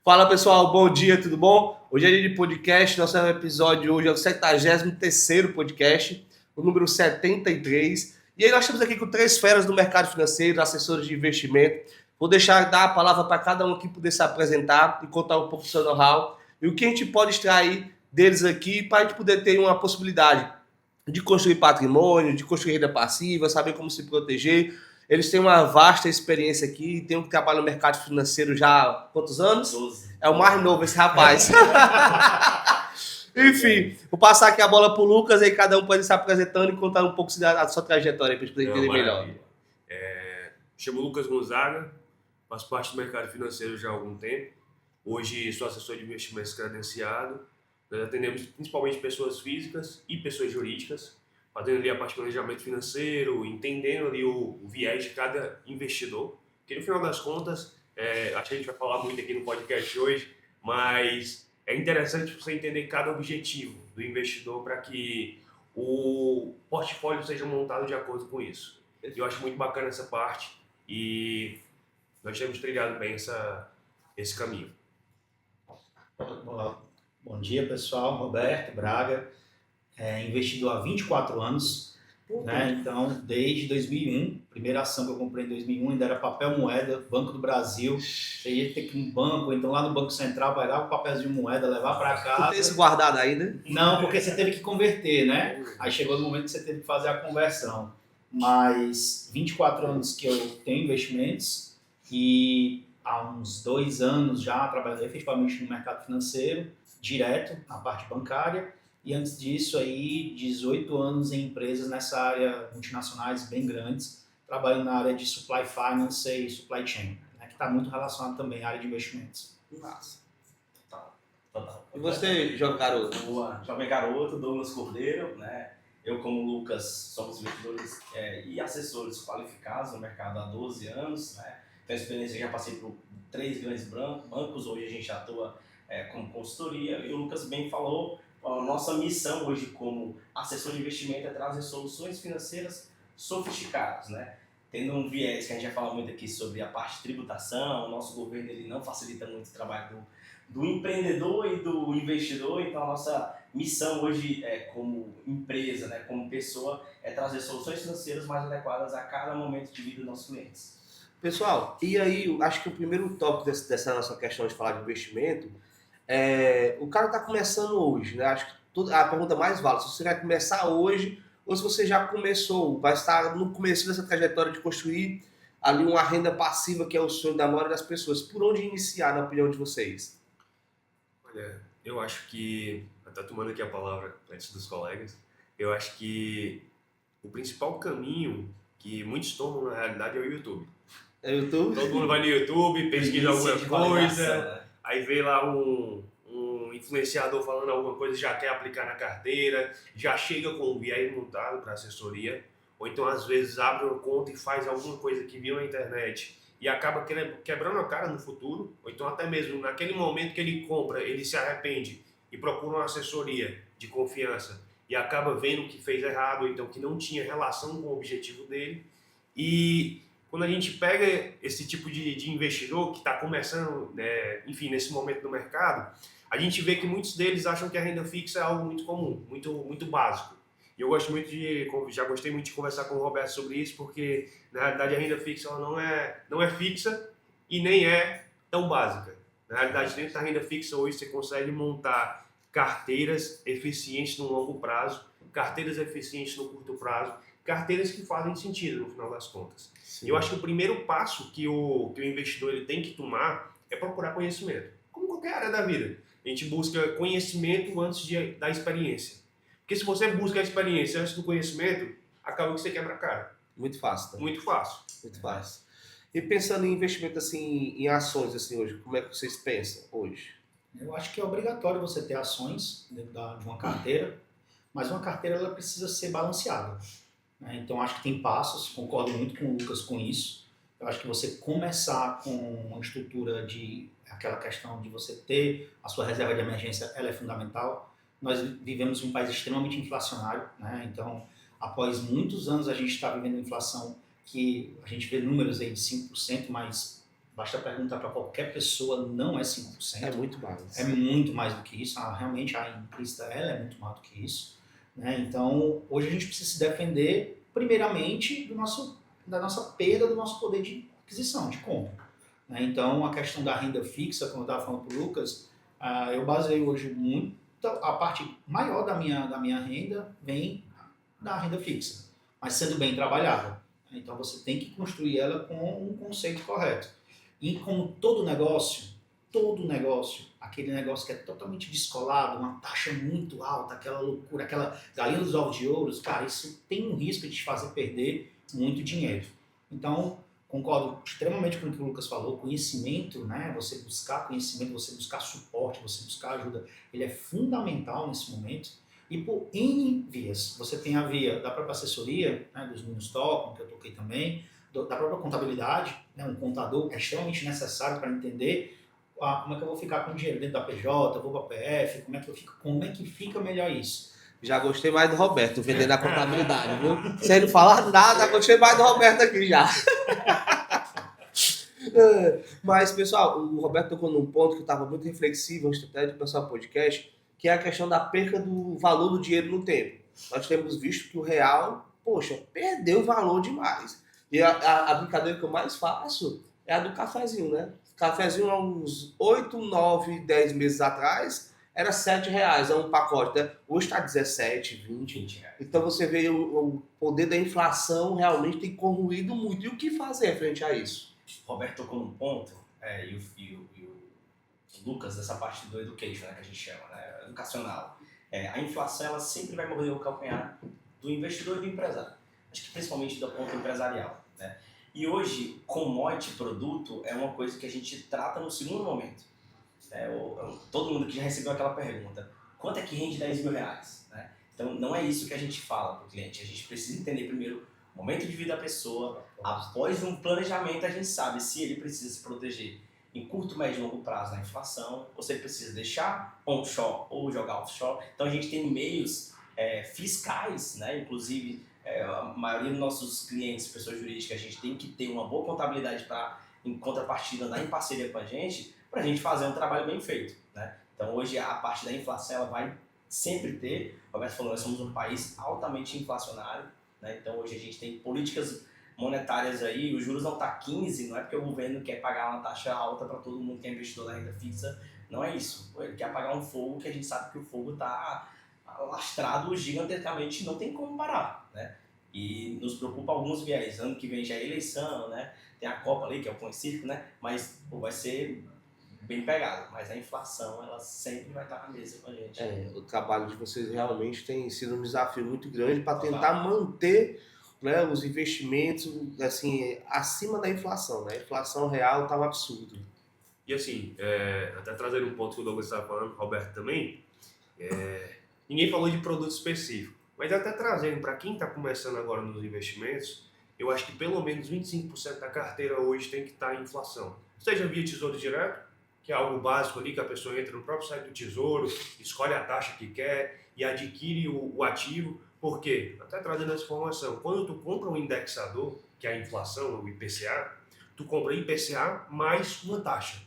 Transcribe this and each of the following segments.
Fala pessoal, bom dia, tudo bom? Hoje é dia de podcast, nosso episódio hoje é o 73º podcast, o número 73. E aí nós estamos aqui com três feras do mercado financeiro, assessores de investimento. Vou dar a palavra para cada um aqui poder se apresentar e contar um pouco do seu know-how e o que a gente pode extrair deles aqui para a gente poder ter uma possibilidade de construir patrimônio, de construir renda passiva, saber como se proteger. Eles têm uma vasta experiência aqui, tem um que trabalha no mercado financeiro já há quantos anos? 12. É o mais novo esse rapaz. Enfim, vou passar aqui a bola pro Lucas, aí cada um pode ir se apresentando e contar um pouco da sua trajetória para a gente poder entender melhor. Chamo Lucas Gonzaga, faço parte do mercado financeiro já há algum tempo. Hoje sou assessor de investimentos credenciado. Nós atendemos principalmente pessoas físicas e pessoas jurídicas, fazendo ali a parte de planejamento financeiro, entendendo ali o viés de cada investidor. Porque no final das contas, acho que a gente vai falar muito aqui no podcast hoje, mas é interessante você entender cada objetivo do investidor para que o portfólio seja montado de acordo com isso. Eu acho muito bacana essa parte e nós temos trilhado bem esse caminho. Bom dia, pessoal. Roberto Braga, investidor há 24 anos, né? Então, desde 2001, primeira ação que eu comprei em 2001 ainda era papel moeda, Banco do Brasil. Você ia ter que ir no banco, então lá no Banco Central, pegar o papelzinho moeda, levar para casa. Tu tem esse guardado ainda? Não, porque você teve que converter, né? Aí chegou no momento que você teve que fazer a conversão. Mas 24 anos que eu tenho investimentos e há uns 2 anos já trabalhei efetivamente no mercado financeiro, direto, na parte bancária, e antes disso aí 18 anos em empresas nessa área multinacionais bem grandes, trabalhando na área de supply finance e supply chain, né, que está muito relacionado também à área de investimentos. Massa. Total. E você, jovem garoto? Boa, jovem garoto, Douglas Cordeiro, né? Eu, como Lucas, somos investidores e assessores qualificados no mercado há 12 anos, né? Tenho experiência, já passei por 3 grandes bancos, hoje a gente atua como consultoria, e o Lucas bem falou, a nossa missão hoje como assessor de investimento é trazer soluções financeiras sofisticadas, né? Tendo um viés que a gente já fala muito aqui sobre a parte de tributação, o nosso governo ele não facilita muito o trabalho do empreendedor e do investidor, então a nossa missão hoje como empresa, né, como pessoa, é trazer soluções financeiras mais adequadas a cada momento de vida dos nossos clientes. Pessoal, e aí, eu acho que o primeiro tópico dessa nossa questão de falar de investimento o cara está começando hoje, né? Acho que a pergunta mais válida, se você vai começar hoje ou se você já começou, vai estar no começo dessa trajetória de construir ali uma renda passiva que é o sonho da maioria das pessoas. Por onde iniciar, na opinião de vocês? Olha, eu acho que, até tomando aqui a palavra antes dos colegas, eu acho que o principal caminho que muitos tomam na realidade é o YouTube. É o YouTube? Todo mundo vai no YouTube, pesquisa alguma de coisa, validação, né? aí vê lá um influenciador falando alguma coisa, já quer aplicar na carteira, já chega com o viés montado para assessoria, ou então às vezes abre uma conta e faz alguma coisa que viu na internet e acaba quebrando a cara no futuro, ou então até mesmo naquele momento que ele compra, ele se arrepende e procura uma assessoria de confiança e acaba vendo que fez errado, ou então que não tinha relação com o objetivo dele. E quando a gente pega esse tipo de investidor que está começando, enfim, nesse momento do mercado, a gente vê que muitos deles acham que a renda fixa é algo muito comum, muito básico. E eu já gostei muito de conversar com o Roberto sobre isso, porque na realidade a renda fixa ela não é fixa e nem é tão básica. Na realidade, dentro da renda fixa hoje você consegue montar carteiras eficientes no longo prazo, carteiras eficientes no curto prazo, carteiras que fazem sentido no final das contas. Sim. Eu acho que o primeiro passo que o investidor ele tem que tomar é procurar conhecimento. Como qualquer área da vida. A gente busca conhecimento antes da experiência. Porque se você busca a experiência antes do conhecimento, acaba que você quebra a cara. Muito fácil. Tá? Muito fácil. Muito fácil. E pensando em investimento assim, em ações assim hoje, como é que vocês pensam hoje? Eu acho que é obrigatório você ter ações dentro de uma carteira, mas uma carteira ela precisa ser balanceada. Então acho que tem passos, concordo muito com o Lucas com isso. Eu acho que você começar com uma estrutura de aquela questão de você ter a sua reserva de emergência, ela é fundamental. Nós vivemos em um país extremamente inflacionário, né? Então após muitos anos a gente está vivendo inflação que a gente vê números aí de 5%, mas basta perguntar para qualquer pessoa, não é 5%. É muito mais. É muito mais do que isso. Realmente a implícita ela é muito mais do que isso. Né? Então, hoje a gente precisa se defender, primeiramente, da nossa perda do nosso poder de aquisição, de compra. Né? Então, a questão da renda fixa, como eu estava falando para o Lucas, eu baseio hoje muito, a parte maior da minha renda vem da renda fixa, mas sendo bem trabalhada. Então, você tem que construir ela com um conceito correto. E como todo negócio, aquele negócio que é totalmente descolado, uma taxa muito alta, aquela loucura, aquela galinha dos ovos de ouro, cara, isso tem um risco de te fazer perder muito dinheiro. Então, concordo extremamente com o que o Lucas falou, conhecimento, né? Você buscar conhecimento, você buscar suporte, você buscar ajuda, ele é fundamental nesse momento. E por N vias, você tem a via da própria assessoria, né, dos meninos tocam, que eu toquei também, da própria contabilidade, né, um contador é extremamente necessário para entender como é que eu vou ficar com o dinheiro dentro da PJ, vou para a PF, como é que fica melhor isso. Já gostei mais do Roberto, vendendo a contabilidade, viu? Sem não falar nada, gostei mais do Roberto aqui já. Mas, pessoal, o Roberto tocou num ponto que estava muito reflexivo antes até de começar o podcast, que é a questão da perca do valor do dinheiro no tempo. Nós temos visto que o real, perdeu valor demais. E a brincadeira que eu mais faço é a do cafezinho, né? Cafezinho há uns 8, 9, 10 meses atrás era R$7 um pacote, né? Hoje está 17, 20. Então você vê o poder da inflação realmente tem corroído muito. E o que fazer frente a isso? Roberto tocou num ponto, e o Lucas, dessa parte do education, né, que a gente chama, né, educacional. A inflação ela sempre vai morder o calcanhar do investidor e do empresário. Acho que principalmente do ponto empresarial. Né? E hoje, commodity, produto, é uma coisa que a gente trata no segundo momento. Todo mundo que já recebeu aquela pergunta, quanto é que rende R$10 mil? Né? Então, não é isso que a gente fala para o cliente. A gente precisa entender primeiro o momento de vida da pessoa. Após um planejamento, a gente sabe se ele precisa se proteger em curto, médio e longo prazo na inflação, ou se ele precisa deixar onshore ou jogar offshore. Então, a gente tem meios fiscais, né? Inclusive, a maioria dos nossos clientes, pessoas jurídicas, a gente tem que ter uma boa contabilidade para, em contrapartida, andar em parceria com a gente, para a gente fazer um trabalho bem feito. Né? Então, hoje, a parte da inflação ela vai sempre ter. O Roberto falou, nós somos um país altamente inflacionário. Né? Então, hoje, a gente tem políticas monetárias aí, os juros não tá 15, não é porque o governo quer pagar uma taxa alta para todo mundo que é investidor na renda fixa, não é isso. Ele quer apagar um fogo que a gente sabe que o fogo tá alastrado gigantescamente, não tem como parar, né? E nos preocupa alguns viés. Ano que vem já é eleição, né? Tem a Copa ali, que é o pão e circo, né? Mas vai ser bem pegado. Mas a inflação, ela sempre vai estar na mesa com a gente. O trabalho de vocês realmente tem sido um desafio muito grande para tentar manter, né, os investimentos assim, acima da inflação. Né? A inflação real está um absurdo. E assim, até trazendo um ponto que o Douglas estava falando, Roberto também, ninguém falou de produto específico, mas até trazendo para quem está começando agora nos investimentos, eu acho que pelo menos 25% da carteira hoje tem que estar em inflação. Seja via Tesouro Direto, que é algo básico ali, que a pessoa entra no próprio site do Tesouro, escolhe a taxa que quer e adquire o ativo. Por quê? Até trazendo essa informação, quando tu compra um indexador, que é a inflação, o IPCA, tu compra IPCA mais uma taxa.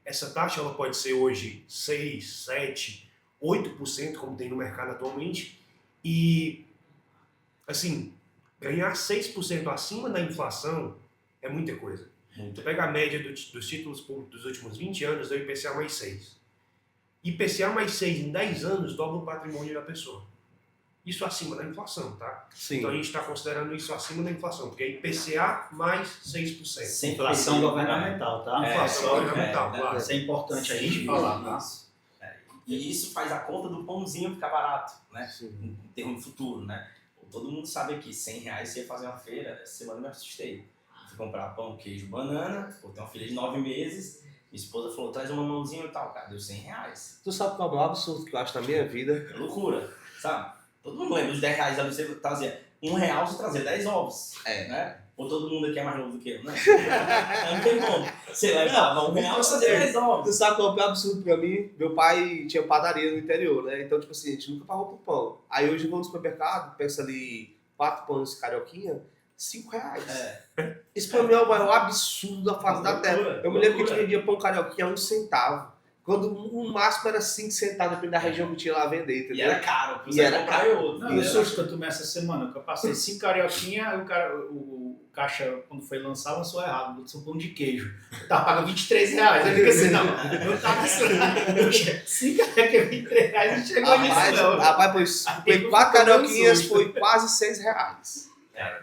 Essa taxa ela pode ser hoje 6, 7, 8%, como tem no mercado atualmente, e assim, ganhar 6% acima da inflação é muita coisa. Tu pega a média dos títulos públicos dos últimos 20 anos, é o IPCA mais 6. IPCA mais 6 em 10 anos dobra o patrimônio da pessoa. Isso acima da inflação, tá? Sim. Então a gente está considerando isso acima da inflação, porque é IPCA mais 6%. Inflação governamental, tá? Inflação governamental, claro. Isso é importante a gente falar, tá? E isso faz a conta do pãozinho ficar barato, né? Sim. Em termos futuro, né? Todo mundo sabe que R$100 você ia fazer uma feira, essa semana eu me assustei. Fui comprar pão, queijo, banana, eu tenho uma filha de 9 meses, minha esposa falou, traz uma mãozinha e tal, cara, deu R$100. Tu sabe qual é o maior absurdo que eu acho na minha vida? É loucura, sabe? Todo mundo lembra dos R$10 ali, você trazia R$1 você trazia 10 ovos, né? Ou todo mundo aqui é mais novo do que eu, né? Não tem como. Você levava R$1 você trazia 10 ovos. Tu sabe qual é o pior absurdo pra mim? Meu pai tinha padaria no interior, né? Então, tipo assim, a gente nunca pagou por pão. Aí hoje eu vou no supermercado, peço ali 4 pães carioquinha, R$5. Isso pra mim é o maior absurdo da face da terra. Eu me lembro que a gente vendia pão carioquinha a 1 centavo. Quando o máximo era 5 centavos, dependendo da região que tinha lá a vender, entendeu? E era caro. E era caro. Outro. Não, isso que eu tomei essa semana, que eu passei 5 carioquinha, aí o caixa, quando foi lançar, lançou errado, botou um pão de queijo. Eu tava pagando R$23. Aí fica assim, não, eu tava assim, 5 carioquinha, R$23, não chegou nisso não. Rapaz, pois 4 carioquinhas foi quase R$6.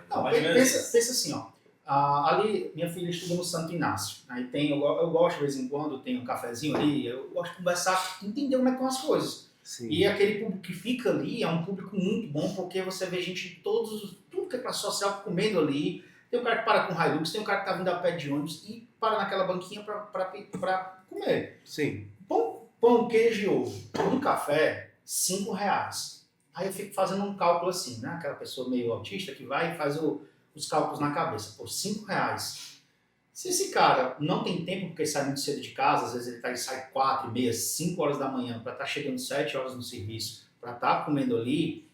Não, mais ou menos pensa assim, ó. Ali, minha filha estuda no Santo Inácio. Aí eu gosto, de vez em quando, tem um cafezinho ali, eu gosto de conversar, entender como é que estão as coisas. Sim. E aquele público que fica ali é um público muito bom, porque você vê gente de tudo que é classe social comendo ali. Tem um cara que para com Hilux, tem um cara que tá vindo a pé de ônibus e para naquela banquinha pra comer. Sim. Pão, queijo e ovo, um café, R$5. Aí eu fico fazendo um cálculo assim, né? Aquela pessoa meio autista que vai e faz os cálculos na cabeça. Por R$5. Se esse cara não tem tempo porque sai muito cedo de casa, às vezes ele sai 4h30, 5 horas da manhã para estar chegando 7 horas no serviço, para estar comendo ali,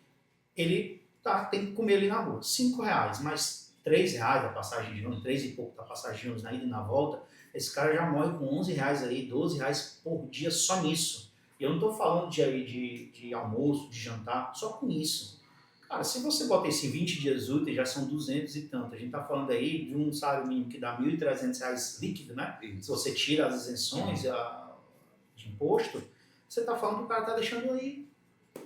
ele tem que comer ali na rua. R$5, mais R$3 a passagem de ônibus, 3 e pouco da passagem de ônibus na ida e na volta, esse cara já morre com R$11 aí, R$12 por dia só nisso. E eu não estou falando de almoço, de jantar, só com isso. Cara, se você bota esse 20 dias úteis, já são 200 e tanto. A gente está falando aí de um salário mínimo que dá R$1.300 líquido, né? Se você tira as isenções de imposto, você está falando que o cara está deixando aí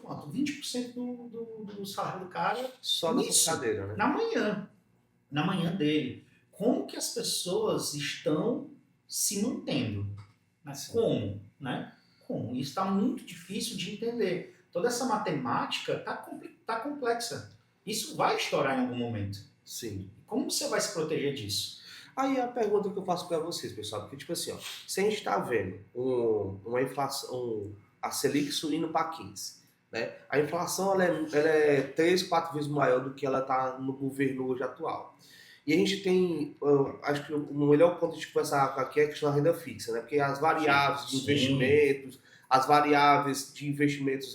20% do salário do cara Só na cadeira, né? na manhã dele. Como que as pessoas estão se mantendo? Mas como, né? Como? Isso está muito difícil de entender. Toda essa matemática está complexa. Isso vai estourar em algum momento. Sim. Como você vai se proteger disso? Aí a pergunta que eu faço para vocês, pessoal, porque tipo assim, ó, se a gente está vendo uma inflação, a Selic subindo para 15, né? A inflação ela é 3, 4 vezes maior do que ela está no governo hoje atual. E a gente tem, acho que o melhor ponto de conversar aqui é a questão da renda fixa, né? Porque as variáveis de investimentos, as variáveis de investimentos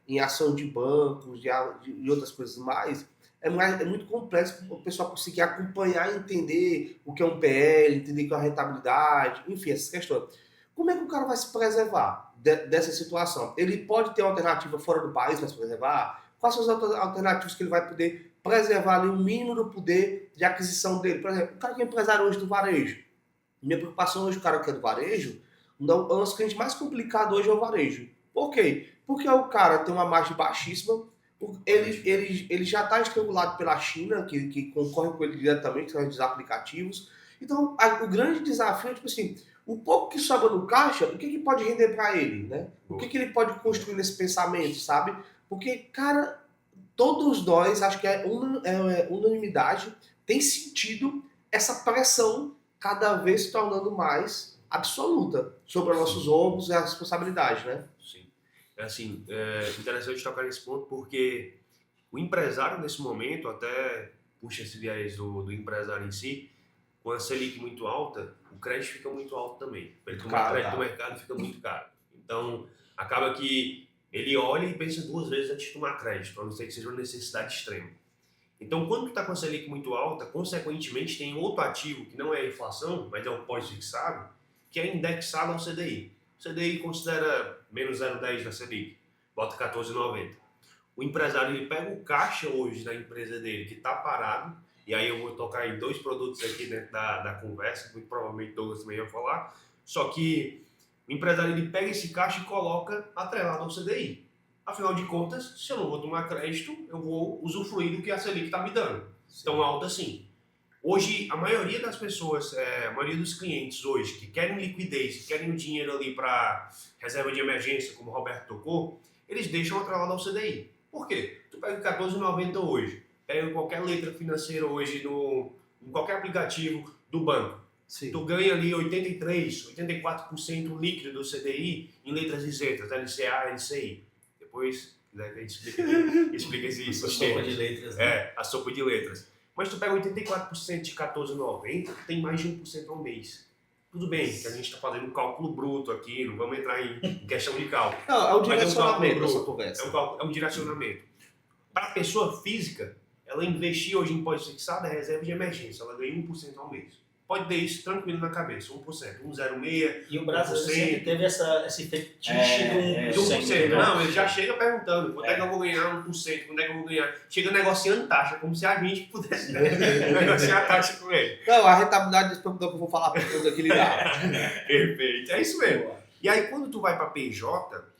em ação de bancos e outras coisas mais, é muito complexo para o pessoal conseguir acompanhar e entender o que é um PL, entender o que é uma rentabilidade, enfim, essas questões. Como é que o cara vai se preservar dessa situação? Ele pode ter uma alternativa fora do país para se preservar? Quais são as alternativas que ele vai poder preservar ali o mínimo do poder de aquisição dele? Por exemplo, o cara que é empresário hoje do varejo. Minha preocupação hoje, o cara que é do varejo, o nosso cliente mais complicado hoje é o varejo. Por quê? Porque o cara tem uma margem baixíssima, ele já está estrangulado pela China, que concorre com ele diretamente através dos aplicativos. Então, o grande desafio é, tipo assim, o pouco que sobra no caixa, o que pode render para ele, né? O que ele pode construir nesse pensamento, sabe? Porque, cara, todos nós, acho que é unanimidade, tem sentido essa pressão cada vez se tornando mais absoluta sobre os nossos ombros e a responsabilidade, né? Sim. Assim, é interessante tocar nesse ponto porque o empresário nesse momento, até puxa esse viés do empresário em si, com a Selic muito alta, o crédito fica muito alto também. Ele tomar crédito no mercado fica muito caro. Então, acaba que ele olha e pensa 2 vezes antes de tomar crédito, a não ser que seja uma necessidade extrema. Então, quando tu está com a Selic muito alta, consequentemente tem outro ativo que não é a inflação, mas é o pós-fixado, que é indexado ao CDI. O CDI considera menos 0,10 da Selic, bota 14,90. O empresário ele pega o caixa hoje da empresa dele que está parado, e aí eu vou tocar em 2 produtos aqui dentro da conversa, muito provavelmente Douglas também vai falar, só que o empresário ele pega esse caixa e coloca atrelado ao CDI. Afinal de contas, se eu não vou tomar crédito, eu vou usufruir do que a Selic está me dando. Tão alto assim. Hoje, a maioria das pessoas, a maioria dos clientes hoje que querem liquidez, que querem o dinheiro ali para reserva de emergência, como o Roberto tocou, eles deixam atrelado ao CDI. Por quê? Tu pega R$14,90 hoje, pega qualquer letra financeira hoje em qualquer aplicativo do banco. Sim. Tu ganha ali 83%, 84% líquido do CDI em letras isentas, LCA, LCI. Depois, a gente explica esse sistema. A sopa de letras, né? A sopa de letras. Mas tu pega 84% de R$14,90, tem mais de 1% ao mês. Tudo bem, que a gente está fazendo um cálculo bruto aqui, não vamos entrar em questão de cálculo. Não, é um Mas direcionamento bruto, essa conversa. é um direcionamento. Para a pessoa física, ela investir hoje em depósito fixado é reserva de emergência, ela ganha 1% ao mês. Pode ter isso tranquilo na cabeça, 1%, 1,06%. E o brasileiro sempre teve esse fetiche De 1%. né? Não, ele já chega perguntando quanto é que eu vou ganhar 1%, quanto é que eu vou ganhar. Chega negociando taxa, como se a gente pudesse negociar a taxa com ele. Não, a rentabilidade desse produto que eu vou falar para todos aqui, ele dá. Perfeito, é isso mesmo. E aí quando tu vai para a PJ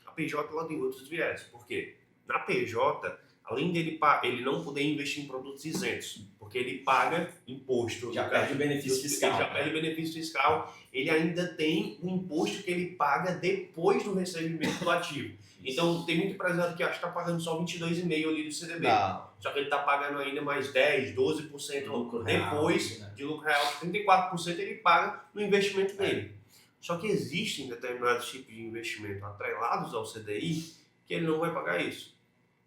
ela tem outros viés. Por quê? Na PJ, além dele ele não poder investir em produtos isentos, porque ele paga imposto. Já perde o benefício fiscal. Ele já perde o benefício fiscal, ele ainda tem o imposto que ele paga depois do recebimento do ativo. Então, tem muito empresário que acha que está pagando só 22,5% ali do CDB. Não. Só que ele está pagando ainda mais 10%, 12% Lucro depois real, né? de lucro real. 34% ele paga no investimento dele. Só que existem determinados tipos de investimento atrelados ao CDI que ele não vai pagar isso.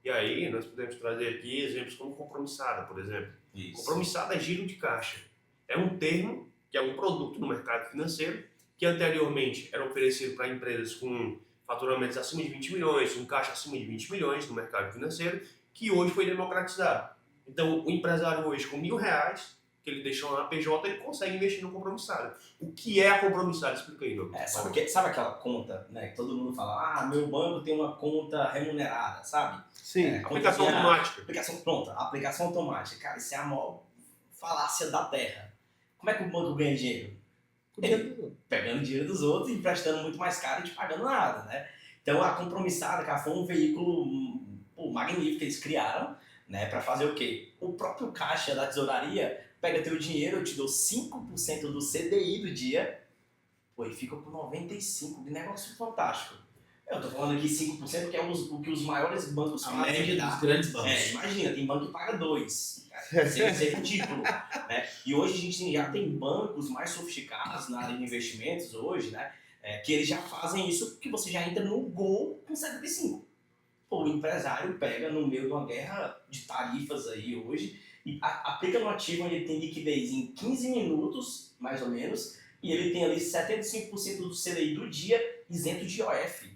E aí, nós podemos trazer aqui exemplos como compromissada, por exemplo. Isso. Compromissada é giro de caixa. É um termo, que é um produto no mercado financeiro, que anteriormente era oferecido para empresas com faturamentos acima de 20 milhões, com caixa acima de 20 milhões no mercado financeiro, que hoje foi democratizado. Então, o empresário hoje com R$1.000, que ele deixou na PJ, ele consegue investir no compromissado. O que é a compromissada? Explica aí, Douglas. Sabe aquela conta, né, que todo mundo fala, meu banco tem uma conta remunerada, sabe? Sim. Aplicação automática. Aplicação pronta, aplicação automática. Cara, isso é a maior falácia da terra. Como é que o banco ganha dinheiro? Ele pegando dinheiro dos outros, emprestando muito mais caro e te pagando nada, né? Então a compromissada, cara, foi um veículo magnífico que eles criaram, né, para fazer o quê? O próprio caixa da tesouraria pega teu dinheiro, eu te dou 5% do CDI do dia, e fica com 95%, de negócio fantástico. Eu tô falando aqui 5% porque é o que os maiores bancos A fazem. média dos grandes bancos. Imagina, tem banco que paga 2%. Isso é ridículo. Né? E hoje a gente já tem bancos mais sofisticados na área de investimentos hoje, né? Que eles já fazem isso porque você já entra no gol com 75%. O empresário pega no meio de uma guerra de tarifas aí hoje e aplica no ativo onde ele tem liquidez em 15 minutos, mais ou menos, e ele tem ali 75% do CDI do dia isento de IOF.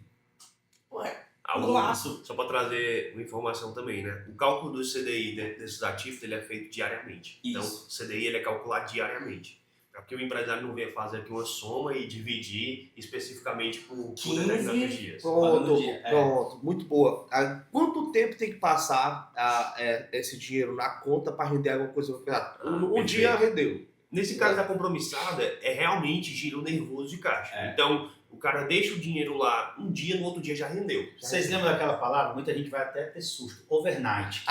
Golaço. Só para trazer uma informação também, né? O cálculo do CDI desses ativos ele é feito diariamente. Isso. Então, o CDI ele é calculado diariamente. É porque o empresário não vem fazer aqui uma soma e dividir especificamente por 15 determinados dias. Pronto, muito boa. Quanto tempo tem que passar esse dinheiro na conta para render alguma coisa? Um dia rendeu. Nesse caso da compromissada, é realmente giro nervoso de caixa. Então, o cara deixa o dinheiro lá um dia, no outro dia já rendeu. Vocês lembram daquela palavra? Muita gente vai até ter susto. Overnight.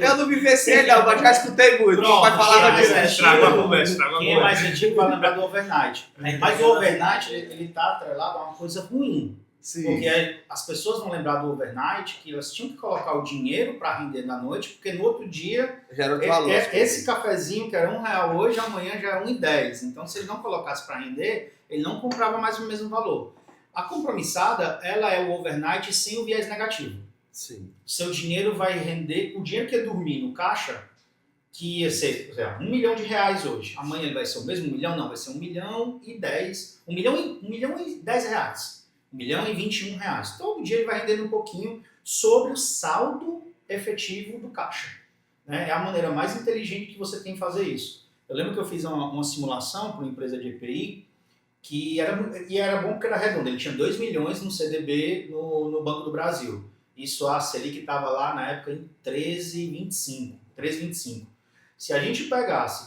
Eu não me venci, não, mas já escutei muito. Pronto, Vai falar Estraga a conversa, Quem é mais antigo vai lembrar do overnight. Mas o overnight, ele tá atrelado a uma coisa ruim. Sim. Porque as pessoas vão lembrar do overnight que elas tinham que colocar o dinheiro para render na noite, porque no outro dia, Já era outro valor. esse cafezinho que era R$1 hoje, amanhã já é R$1,10. Então, se ele não colocasse para render, ele não comprava mais o mesmo valor. A compromissada, ela é o overnight sem o viés negativo. Sim. Seu dinheiro vai render, o dinheiro que ia dormir no caixa, que ia ser, por exemplo, R$1 milhão hoje. Amanhã ele vai ser o mesmo milhão? Não, vai ser R$1,10 R$1,10. R$1,21. Todo dia ele vai rendendo um pouquinho sobre o saldo efetivo do caixa. Né? É a maneira mais inteligente que você tem de fazer isso. Eu lembro que eu fiz uma simulação para uma empresa de EPI que era bom porque era redondo. Ele tinha 2 milhões no CDB no Banco do Brasil. Isso a Selic estava lá na época em 13,25. Se a gente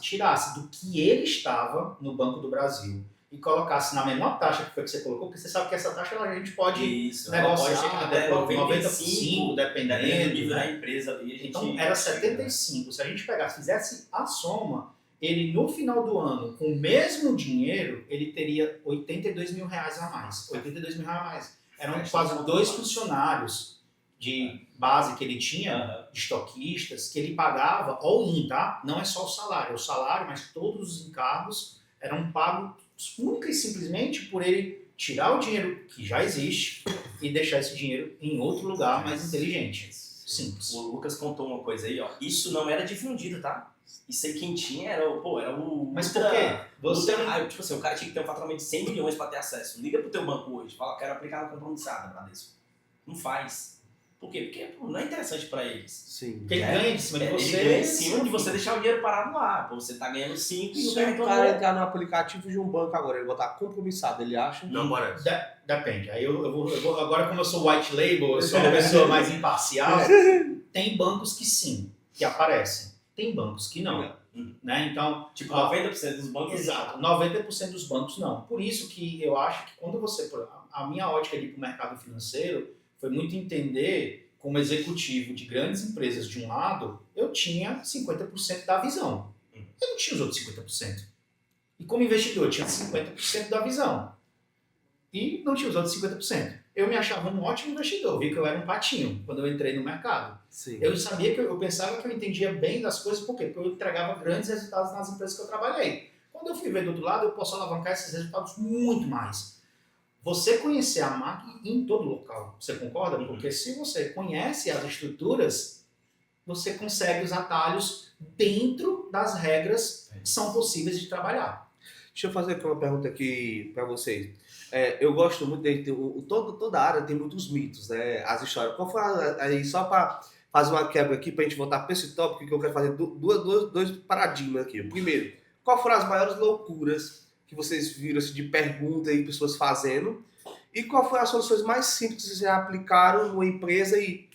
tirasse do que ele estava no Banco do Brasil e colocasse na menor taxa que foi que você colocou, porque você sabe que essa taxa a gente pode negociar até 95, dependendo do nível da empresa ali. Então era 75. Se a gente fizesse a soma, ele no final do ano, com o mesmo dinheiro, ele teria R$82 mil a mais. Eram quase 2 funcionários de base que ele tinha, de estoquistas, que ele pagava all-in, tá? Não é só o salário, mas todos os encargos eram pagos única e simplesmente por ele tirar o dinheiro que já existe e deixar esse dinheiro em outro lugar mais inteligente. Simples. O Lucas contou uma coisa aí, ó. Isso não era difundido, tá? Isso aí quem tinha era o... Mas por quê? Tipo assim, o cara tinha que ter um faturamento de 100 milhões para ter acesso. Liga pro teu banco hoje, fala, quero aplicar na compromissada, Bradesco. Não faz. Por quê? Porque pô, não é interessante para eles. Sim. Porque ele ganha de cima de você. Ele ganha em cima de você deixar o dinheiro parado lá. Pô, você tá ganhando 5 e não Se tá o retornando. cara entrar no aplicativo de um banco agora, ele botar compromissado, ele acha? Não parece. Depende. Aí eu vou. Agora, como eu sou white label, eu sou uma pessoa mais imparcial, tem bancos que sim, que aparecem. Tem bancos que não. Né? Então, Tipo, 90% dos bancos. exato, 90% dos bancos não. Por isso que eu acho que quando você. A minha ótica de ir para o mercado financeiro foi muito entender, como executivo de grandes empresas de um lado, eu tinha 50% da visão. Eu não tinha os outros 50%. E como investidor, eu tinha 50% da visão. E não tinha os outros 50%. Eu me achava um ótimo investidor, vi que eu era um patinho quando eu entrei no mercado. Sim. Eu sabia que eu pensava que eu entendia bem das coisas, por quê? Porque eu entregava grandes resultados nas empresas que eu trabalhei. Quando eu fui ver do outro lado, eu posso alavancar esses resultados muito mais. Você conhecer a máquina em todo local, você concorda? Porque se você conhece as estruturas, você consegue os atalhos dentro das regras que são possíveis de trabalhar. Deixa eu fazer aqui uma pergunta aqui para vocês. Eu gosto muito de toda área tem muitos mitos, né? As histórias. Qual foi aí só para fazer uma quebra aqui para a gente voltar para esse tópico que eu quero fazer dois paradigmas aqui. Primeiro, qual foram as maiores loucuras que vocês viram assim, de pergunta e pessoas fazendo? E qual foi as soluções mais simples que vocês já aplicaram numa empresa e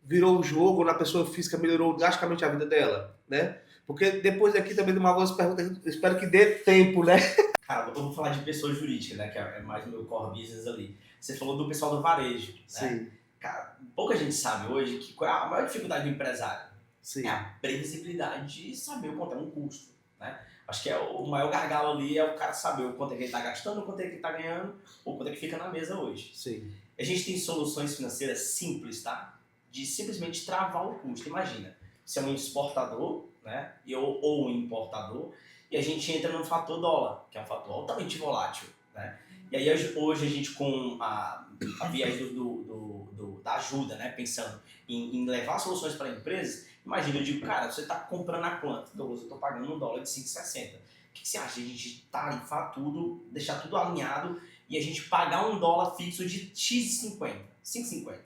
virou o jogo, na pessoa física melhorou drasticamente a vida dela, né? Porque depois daqui também de uma outra pergunta, espero que dê tempo, né? Cara, eu vou falar de pessoa jurídica, né? Que é mais o meu core business ali. Você falou do pessoal do varejo, né? Sim. Cara, pouca gente sabe hoje que qual é a maior dificuldade do empresário. Sim. É a previsibilidade de saber o quanto é um custo, né? Acho que o maior gargalo ali é o cara saber o quanto é que ele está gastando, o quanto é que ele está ganhando, ou quanto é que fica na mesa hoje. Sim. A gente tem soluções financeiras simples, tá? De simplesmente travar o custo. Imagina, você é um exportador, né? Ou um importador, e a gente entra no fator dólar, que é um fator altamente volátil, né? E aí hoje a gente com a viés da ajuda, né? Pensando em levar soluções para empresas, imagina, eu digo, cara, você está comprando a quanto? Então, eu estou pagando $1 de 5,60. O que você acha de a gente tarifar tudo, deixar tudo alinhado e a gente pagar $1 fixo de X,50, 5,50?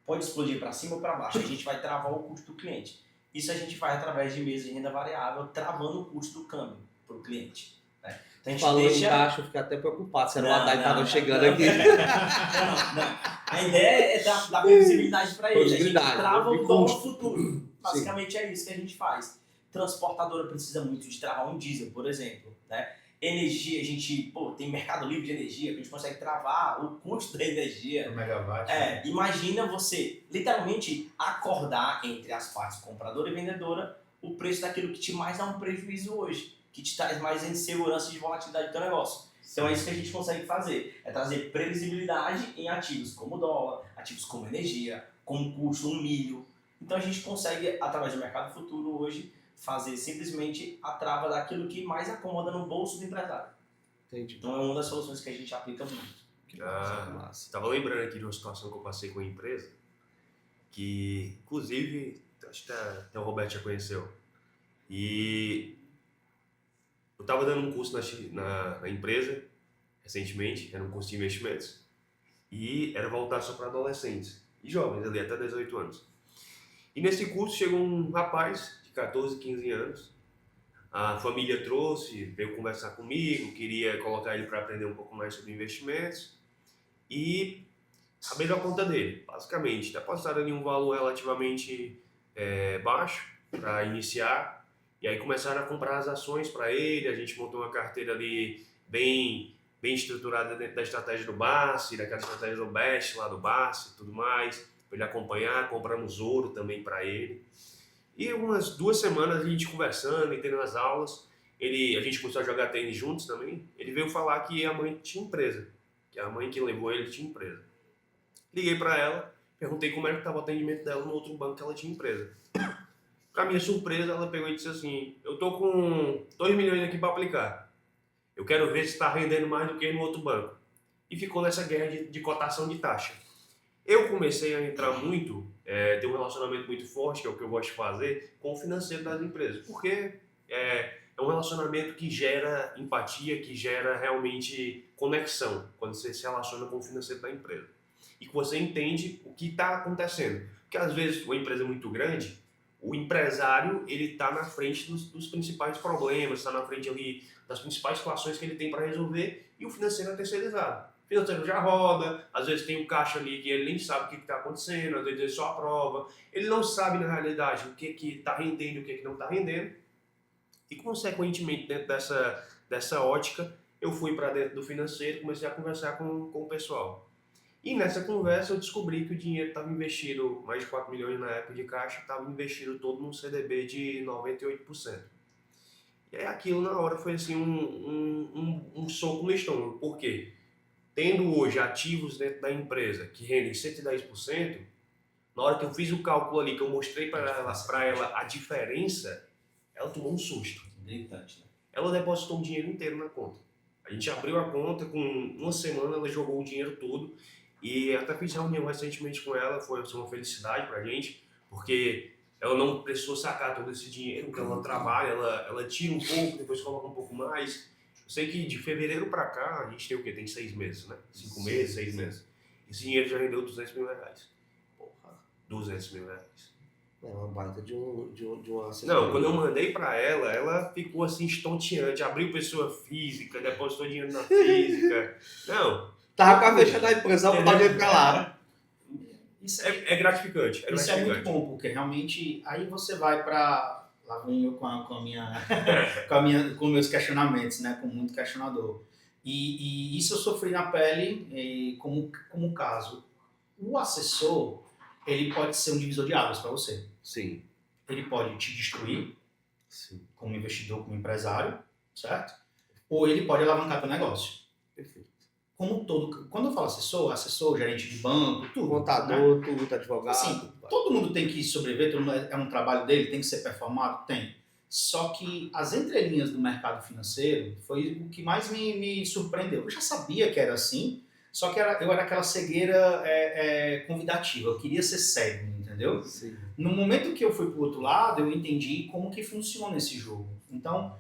Pode explodir para cima ou para baixo, a gente vai travar o custo do cliente. Isso a gente faz através de mesas de renda variável, travando o custo do câmbio para o cliente. Né? Então, a gente Falando deixa... embaixo, eu fiquei até preocupado se era o Haddad que estava chegando aqui. Não. A ideia é dar previsibilidade para ele. A gente trava o dólar futuro. Basicamente é isso que a gente faz. Transportadora precisa muito de travar um diesel, por exemplo. Né? Energia, a gente tem mercado livre de energia, a gente consegue travar o custo da energia. O megawatt. Imagina você literalmente acordar entre as partes compradora e vendedora o preço daquilo que te mais dá um prejuízo hoje, que te traz mais insegurança e volatilidade do teu negócio. Então é isso que a gente consegue fazer, é trazer previsibilidade em ativos como dólar, ativos como energia, como custo, um milho. Então a gente consegue, através do mercado futuro hoje, fazer simplesmente a trava daquilo que mais acomoda no bolso do empresário. Entendi. Então é uma das soluções que a gente aplica muito. Que massa. Estava lembrando aqui de uma situação que eu passei com uma empresa, que inclusive, acho que até o Roberto já conheceu. E eu estava dando um curso na empresa, recentemente, era um curso de investimentos, e era voltado só para adolescentes e jovens, ali até 18 anos. E nesse curso chegou um rapaz de 14, 15 anos, a família trouxe, veio conversar comigo, queria colocar ele para aprender um pouco mais sobre investimentos, e abriram a conta dele, basicamente, depositaram ali um valor relativamente baixo para iniciar. E aí começaram a comprar as ações para ele, a gente montou uma carteira ali bem estruturada dentro da estratégia do BASF, daquela estratégia do BEST lá do BASF e tudo mais, para ele acompanhar, compramos ouro também para ele. E umas 2 semanas a gente conversando e tendo as aulas, a gente começou a jogar tênis juntos também, ele veio falar que a mãe tinha empresa, que a mãe que levou ele tinha empresa. Liguei para ela, perguntei como era que estava o atendimento dela no outro banco que ela tinha empresa. Pra minha surpresa, ela pegou e disse assim, eu tô com 2 milhões aqui para aplicar. Eu quero ver se está rendendo mais do que no outro banco. E ficou nessa guerra de cotação de taxa. Eu comecei a entrar muito, ter um relacionamento muito forte, que é o que eu gosto de fazer, com o financeiro das empresas. Porque é um relacionamento que gera empatia, que gera realmente conexão, quando você se relaciona com o financeiro da empresa. e que você entende o que está acontecendo. Porque às vezes uma empresa muito grande, o empresário ele está na frente dos principais problemas, está na frente ali das principais situações que ele tem para resolver e o financeiro é terceirizado. O financeiro já roda, às vezes tem um caixa ali que ele nem sabe o que está acontecendo, às vezes ele só aprova, ele não sabe na realidade o que está rendendo e o que não está rendendo e consequentemente dentro dessa ótica eu fui para dentro do financeiro e comecei a conversar com o pessoal. E nessa conversa eu descobri que o dinheiro estava investido, mais de 4 milhões na época de caixa, estava investido todo num CDB de 98%. E aí aquilo na hora foi assim um soco no estômago. Por quê? Tendo hoje ativos dentro da empresa que rendem 110%, na hora que eu fiz o cálculo ali, que eu mostrei para ela a diferença, ela tomou um susto. Gritante, né? Ela depositou o dinheiro inteiro na conta. A gente abriu a conta, com uma semana ela jogou o dinheiro todo. E até fiz reunião recentemente com ela, foi uma felicidade pra gente, porque ela não precisou sacar todo esse dinheiro, porque ela trabalha, ela tira um pouco, depois coloca um pouco mais. Eu sei que de fevereiro pra cá, a gente tem o quê? Tem 6 meses, né? 5 meses, 6 meses. Esse dinheiro já rendeu 200 mil reais. Porra. 200 mil reais. É uma baita de uma assessoria. Não, quando eu mandei pra ela ficou assim estonteante, abriu pessoa física, depositou dinheiro na física. Não. Tava com a fecha da empresa, vou botar o dinheiro pra lá. Isso É gratificante. Isso é muito bom, porque realmente aí você vai para lá vem eu com meus questionamentos, né, com muito questionador. E isso eu sofri na pele como caso. O assessor, ele pode ser um divisor de águas para você. Sim. Ele pode te destruir Sim. como investidor, como empresário, certo? Ou ele pode alavancar teu negócio. Perfeito. Quando eu falo assessor, gerente de banco, tudo. Contador, né? tudo, advogado. Assim, todo mundo tem que sobreviver, todo mundo é um trabalho dele, tem que ser performado? Tem. Só que as entrelinhas do mercado financeiro foi o que mais me surpreendeu. Eu já sabia que era assim, só que eu era aquela cegueira convidativa, eu queria ser cego, entendeu? Sim. No momento que eu fui pro outro lado, eu entendi como que funciona esse jogo. Então,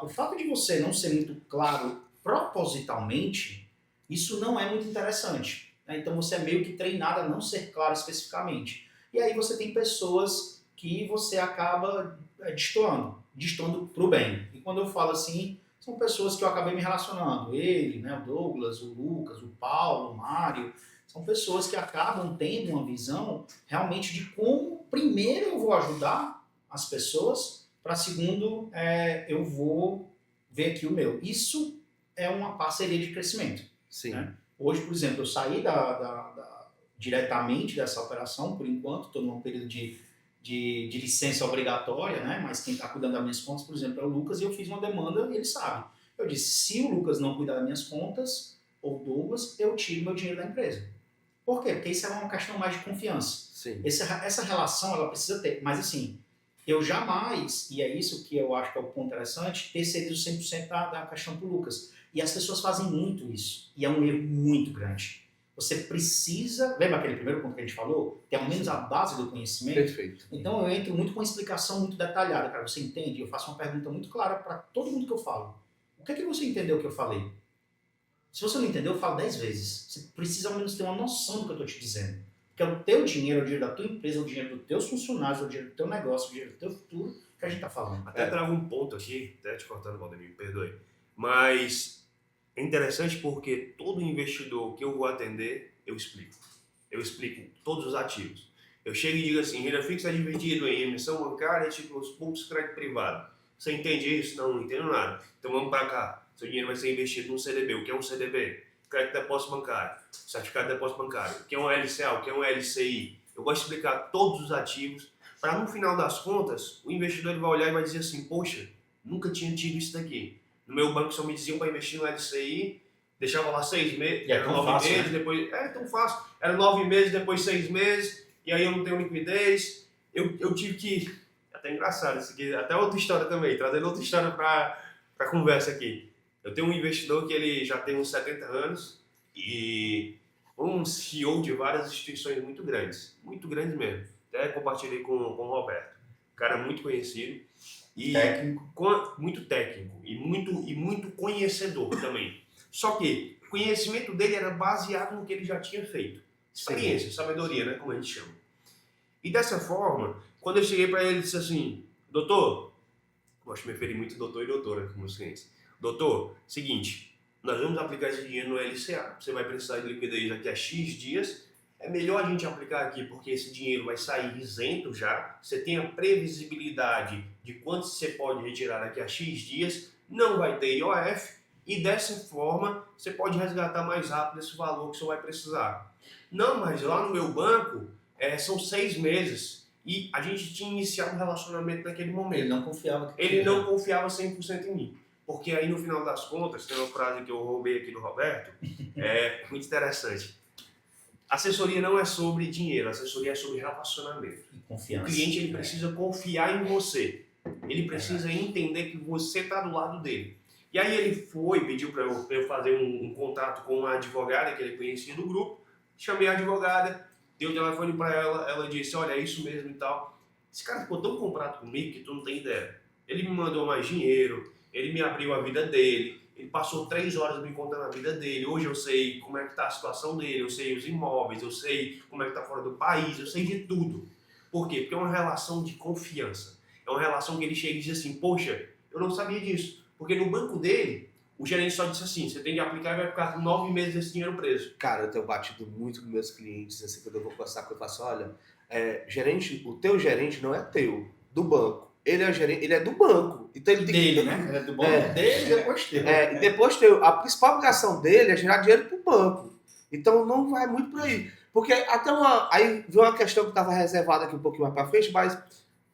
o fato de você não ser muito claro propositalmente, isso não é muito interessante. Né? Então você é meio que treinado a não ser claro especificamente. E aí você tem pessoas que você acaba destoando pro bem. E quando eu falo assim, são pessoas que eu acabei me relacionando. Ele, né, o Douglas, o Lucas, o Paulo, o Mário, são pessoas que acabam tendo uma visão realmente de como, primeiro, eu vou ajudar as pessoas, para segundo, eu vou ver aqui o meu. Isso é uma parceria de crescimento. Sim. Né? Hoje, por exemplo, eu saí diretamente dessa operação, por enquanto, estou num período de licença obrigatória, né? Mas quem está cuidando das minhas contas, por exemplo, é o Lucas, e eu fiz uma demanda e ele sabe. Eu disse, se o Lucas não cuidar das minhas contas, ou o Douglas, eu tiro meu dinheiro da empresa. Por quê? Porque isso é uma questão mais de confiança. Sim. Essa relação, ela precisa ter. Mas assim, eu jamais, e é isso que eu acho que é o ponto interessante, terceirizo 100% da questão para o Lucas. E as pessoas fazem muito isso. E é um erro muito grande. Você precisa... Lembra aquele primeiro ponto que a gente falou? Ter ao menos a base do conhecimento? Perfeito. Então eu entro muito com uma explicação muito detalhada. Cara, você entende? Eu faço uma pergunta muito clara para todo mundo que eu falo. O que é que você entendeu que eu falei? Se você não entendeu, eu falo 10 vezes. Você precisa ao menos ter uma noção do que eu estou te dizendo. Porque é o teu dinheiro, é o dinheiro da tua empresa, é o dinheiro dos teus funcionários, é o dinheiro do teu negócio, é o dinheiro do teu futuro que a gente está falando. Até trava um ponto aqui, até te cortando, Valdemir, me perdoe. Mas é interessante porque todo investidor que eu vou atender, eu explico. Eu explico todos os ativos. Eu chego e digo assim, renda fixa é dividido em emissão bancária, títulos públicos, crédito privado. Você entende isso? Não entendo nada. Então vamos para cá. Seu dinheiro vai ser investido num CDB. O que é um CDB? Crédito de depósito bancário. Certificado de depósito bancário. O que é um LCA? O que é um LCI? Eu gosto de explicar todos os ativos para no final das contas, o investidor ele vai olhar e vai dizer assim, poxa, nunca tinha tido isso daqui. No meu banco só me diziam para investir no LCI, deixava lá 6 meses, era 9 meses, né? Depois... É tão fácil. Era 9 meses, depois 6 meses, e aí eu não tenho liquidez. Eu tive que... Até engraçado isso aqui, até outra história também, trazendo outra história para a conversa aqui. Eu tenho um investidor que ele já tem uns 70 anos e um CEO de várias instituições muito grandes mesmo. Até compartilhei com o Roberto. Um cara muito conhecido. E Técnico. Muito técnico e muito conhecedor também. Só que conhecimento dele era baseado no que ele já tinha feito. Experiência, sabedoria, né? Como a gente chama. E dessa forma, quando eu cheguei para ele, ele disse assim, doutor, gosto de me referir muito doutor e doutora com meus clientes. Doutor, seguinte, nós vamos aplicar esse dinheiro no LCA. Você vai precisar de liquidez daqui a X dias. É melhor a gente aplicar aqui porque esse dinheiro vai sair isento já. Você tem a previsibilidade de quanto você pode retirar daqui a X dias. Não vai ter IOF. E dessa forma, você pode resgatar mais rápido esse valor que você vai precisar. Não, mas lá no meu banco, são 6 meses. E a gente tinha iniciado um relacionamento naquele momento. Ele não confiava. Ele não confiava 100% em mim. Porque aí, no final das contas, tem uma frase que eu roubei aqui do Roberto, muito interessante. Assessoria não é sobre dinheiro, assessoria é sobre relacionamento. E confiança. O cliente ele precisa confiar em você. Ele precisa entender que você está do lado dele. E aí ele pediu para eu fazer um contato com uma advogada que ele conhecia do grupo. Chamei a advogada, dei o telefone para ela, ela disse, olha, é isso mesmo e tal. Esse cara ficou tão comprado comigo que tu não tem ideia. Ele me mandou mais dinheiro, ele me abriu a vida dele, ele passou 3 horas me contando a vida dele. Hoje eu sei como é que está a situação dele, eu sei os imóveis, eu sei como é que está fora do país, eu sei de tudo. Por quê? Porque é uma relação de confiança. É uma relação que ele chega e diz assim, poxa, eu não sabia disso. Porque no banco dele, o gerente só disse assim, você tem que aplicar e vai ficar 9 meses desse dinheiro preso. Cara, eu tenho batido muito com meus clientes, assim, quando eu vou conversar com ele, eu falo assim, olha, gerente, o teu gerente não é teu, do banco. Ele é gerente, ele é do banco. Então ele tem dele, né? Ele é do banco dele e depois teu. E depois teu. A principal obrigação dele é gerar dinheiro pro banco. Então não vai muito por aí. Porque até aí veio uma questão que estava reservada aqui um pouquinho mais para frente, mas,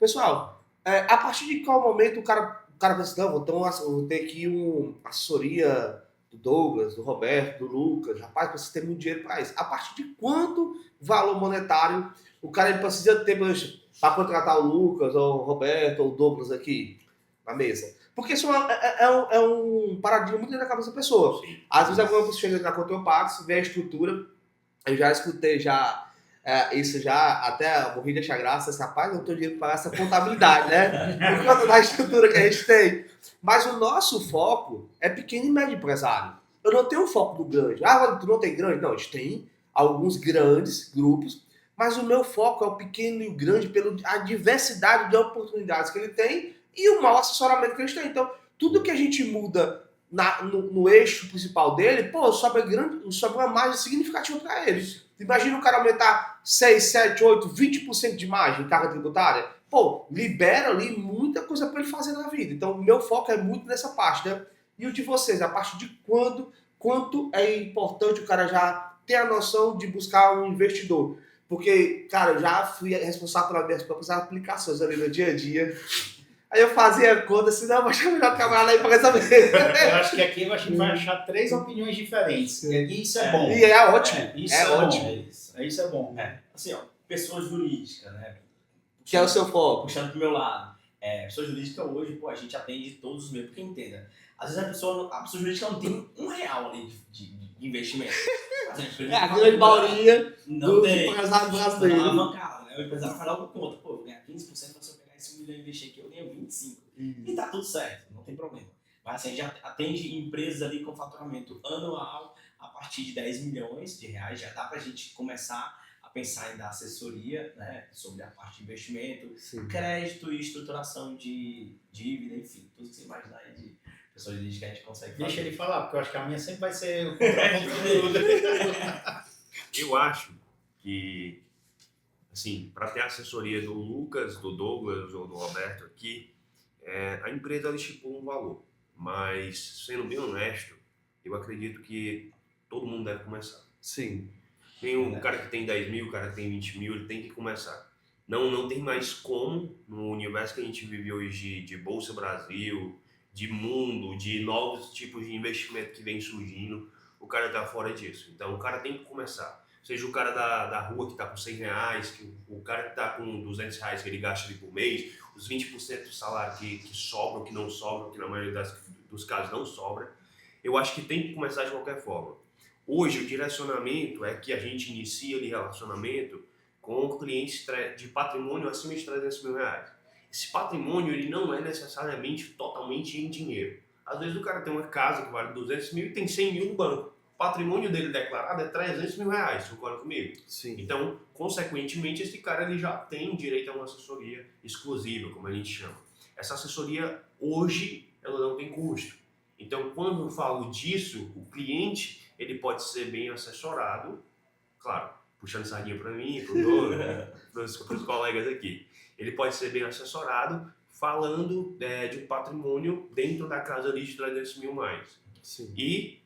pessoal, a partir de qual momento o cara pensa, não, vou ter aqui uma assessoria do Douglas, do Roberto, do Lucas, rapaz, precisa ter muito dinheiro para isso. A partir de quanto valor monetário o cara ele precisa ter para contratar o Lucas, ou o Roberto, ou o Douglas aqui na mesa? Porque isso é um paradigma muito dentro da cabeça da pessoa. Às vezes alguma pessoa chega na conta eu pago, vê a estrutura, eu já escutei isso já, até morri de achar graça, esse rapaz não tem dinheiro para essa contabilidade, né? Por conta da estrutura que a gente tem. Mas o nosso foco é pequeno e médio empresário. Eu não tenho foco no grande. Ah, tu não tem grande? Não, a gente tem alguns grandes grupos, mas o meu foco é o pequeno e o grande pela diversidade de oportunidades que ele tem e o mau assessoramento que eles têm. Então, tudo que a gente muda no eixo principal dele, sobe uma margem significativa para eles. Imagina o cara aumentar 6, 7, 8, 20% de margem em carga tributária. Libera ali muita coisa para ele fazer na vida. Então, o meu foco é muito nessa parte, né? E o de vocês, a partir de quanto é importante o cara já ter a noção de buscar um investidor. Porque, cara, eu já fui responsável pelas minhas próprias aplicações ali no dia a dia. Aí eu fazia a conta assim, não, mas é melhor trabalhar lá e pagar essa vez. Eu acho que aqui a gente vai achar 3 opiniões diferentes. E isso é bom. E é ótimo. Isso é ótimo. Bom. Isso é bom. Assim, ó, pessoa jurídica, né? Que é o seu foco. Puxando pro meu lado. Pessoa jurídica hoje, a gente atende todos os meios, porque entenda. Às vezes a pessoa jurídica não tem R$1 ali de investimento. A grande maioria não tem. Empresário brasileiro. Não, bancada, né? O empresário faz logo conta. Eu ganhar 15%, se eu pegar esse 1 milhão e investir aqui, eu ganho 25%. E tá tudo certo, não tem problema. Mas assim, a gente atende empresas ali com faturamento anual a partir de 10 milhões de reais. Já dá pra gente começar a pensar em dar assessoria, né? Sobre a parte de investimento, crédito e estruturação de dívida, enfim, tudo que você imaginar aí de pessoas jurídicas que a gente consegue fazer. Deixa ele falar, porque eu acho que a minha sempre vai ser o contraponto dele. Eu acho que, assim, para ter a assessoria do Lucas, do Douglas ou do Roberto aqui, a empresa ela estipula um valor. Mas, sendo bem honesto, eu acredito que todo mundo deve começar. Sim. Tem um cara que tem 10 mil, o cara que tem 20 mil, ele tem que começar. Não tem mais como, no universo que a gente vive hoje de Bolsa Brasil, de mundo, de novos tipos de investimento que vem surgindo, o cara tá fora disso. Então o cara tem que começar. Seja o cara da rua que tá com R$100, o cara que tá com R$200 que ele gasta ali por mês, os 20% do salário que sobram, que não sobram, que na maioria dos casos não sobra. Eu acho que tem que começar de qualquer forma. Hoje o direcionamento é que a gente inicia ali relacionamento com clientes de patrimônio acima de R$300 mil. Esse patrimônio ele não é necessariamente totalmente em dinheiro. Às vezes o cara tem uma casa que vale 200 mil e tem 100 mil no banco. patrimônio dele declarado é 300 mil reais, concorda comigo? Sim. Então, consequentemente, esse cara ele já tem direito a uma assessoria exclusiva, como a gente chama. Essa assessoria, hoje, ela não tem custo. Então, quando eu falo disso, o cliente ele pode ser bem assessorado, claro, puxando sardinha para mim, para os colegas aqui. Ele pode ser bem assessorado falando de um patrimônio dentro da casa ali de 300 mil mais. Sim. E,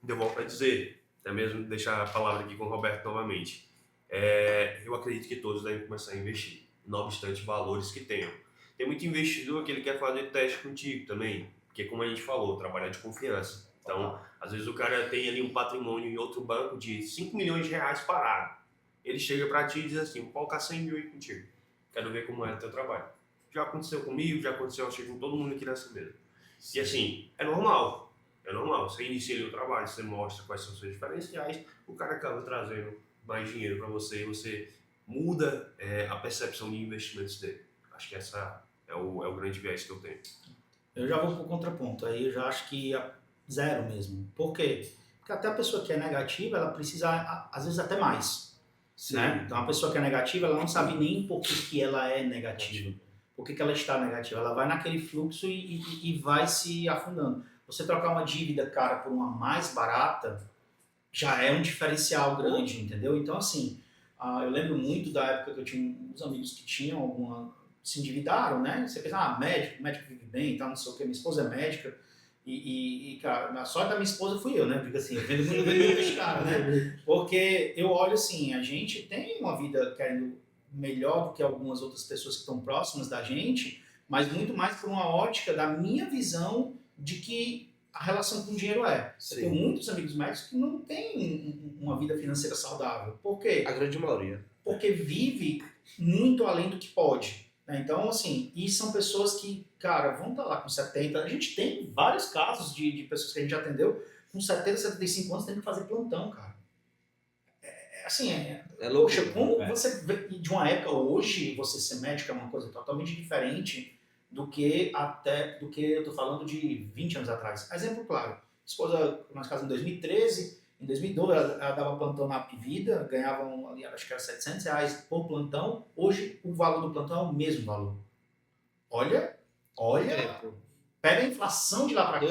eu volto a dizer, até mesmo deixar a palavra aqui com o Roberto novamente, eu acredito que todos devem começar a investir, não obstante valores que tenham. Tem muito investidor que ele quer fazer teste contigo também, porque como a gente falou, trabalhar de confiança. Então, às vezes o cara tem ali um patrimônio em outro banco de 5 milhões de reais parado. Ele chega para ti e diz assim, vou colocar 100 mil aí contigo. Quero ver como é o teu trabalho. Já aconteceu comigo, já aconteceu com todo mundo aqui nessa mesa. E assim, é normal. É normal. Você inicia ali o trabalho, você mostra quais são os seus diferenciais, o cara acaba trazendo mais dinheiro para você e você muda a percepção de investimentos dele. Acho que essa é o grande viés que eu tenho. Eu já vou pro contraponto, aí eu já acho que é zero mesmo. Por quê? Porque até a pessoa que é negativa, ela precisa, às vezes, até mais. Né? Então, a pessoa que é negativa, ela não sabe nem por que ela é negativa. Por que ela está negativa. Ela vai naquele fluxo e vai se afundando. Você trocar uma dívida, cara, por uma mais barata, já é um diferencial grande, entendeu? Então, assim, eu lembro muito da época que eu tinha uns amigos que tinham alguma... se endividaram, né? Você pensa, médico vive bem e tal, não sei o que. Minha esposa é médica e cara, a sorte da minha esposa fui eu, né? Porque assim, eu vendo muito desse cara, né? Porque eu olho assim, a gente tem uma vida querendo melhor do que algumas outras pessoas que estão próximas da gente, mas muito mais por uma ótica da minha visão de que a relação com o dinheiro é. Eu tenho muitos amigos médicos que não têm uma vida financeira saudável. Por quê? A grande maioria. Porque vive muito além do que pode. Então, assim, e são pessoas que, cara, vão estar lá com 70. A gente tem vários casos de pessoas que a gente atendeu com 70, 75 anos tendo que fazer plantão, cara. Poxa, como você vê de uma época hoje, você ser médico é uma coisa totalmente diferente do que eu tô falando de 20 anos atrás. Exemplo claro, a esposa, nós casamos em 2013, em 2012 ela dava plantão na Apvida, ganhavam ali, acho que era R$700 por plantão. Hoje o valor do plantão é o mesmo valor. Olha, pega a inflação de lá para cá,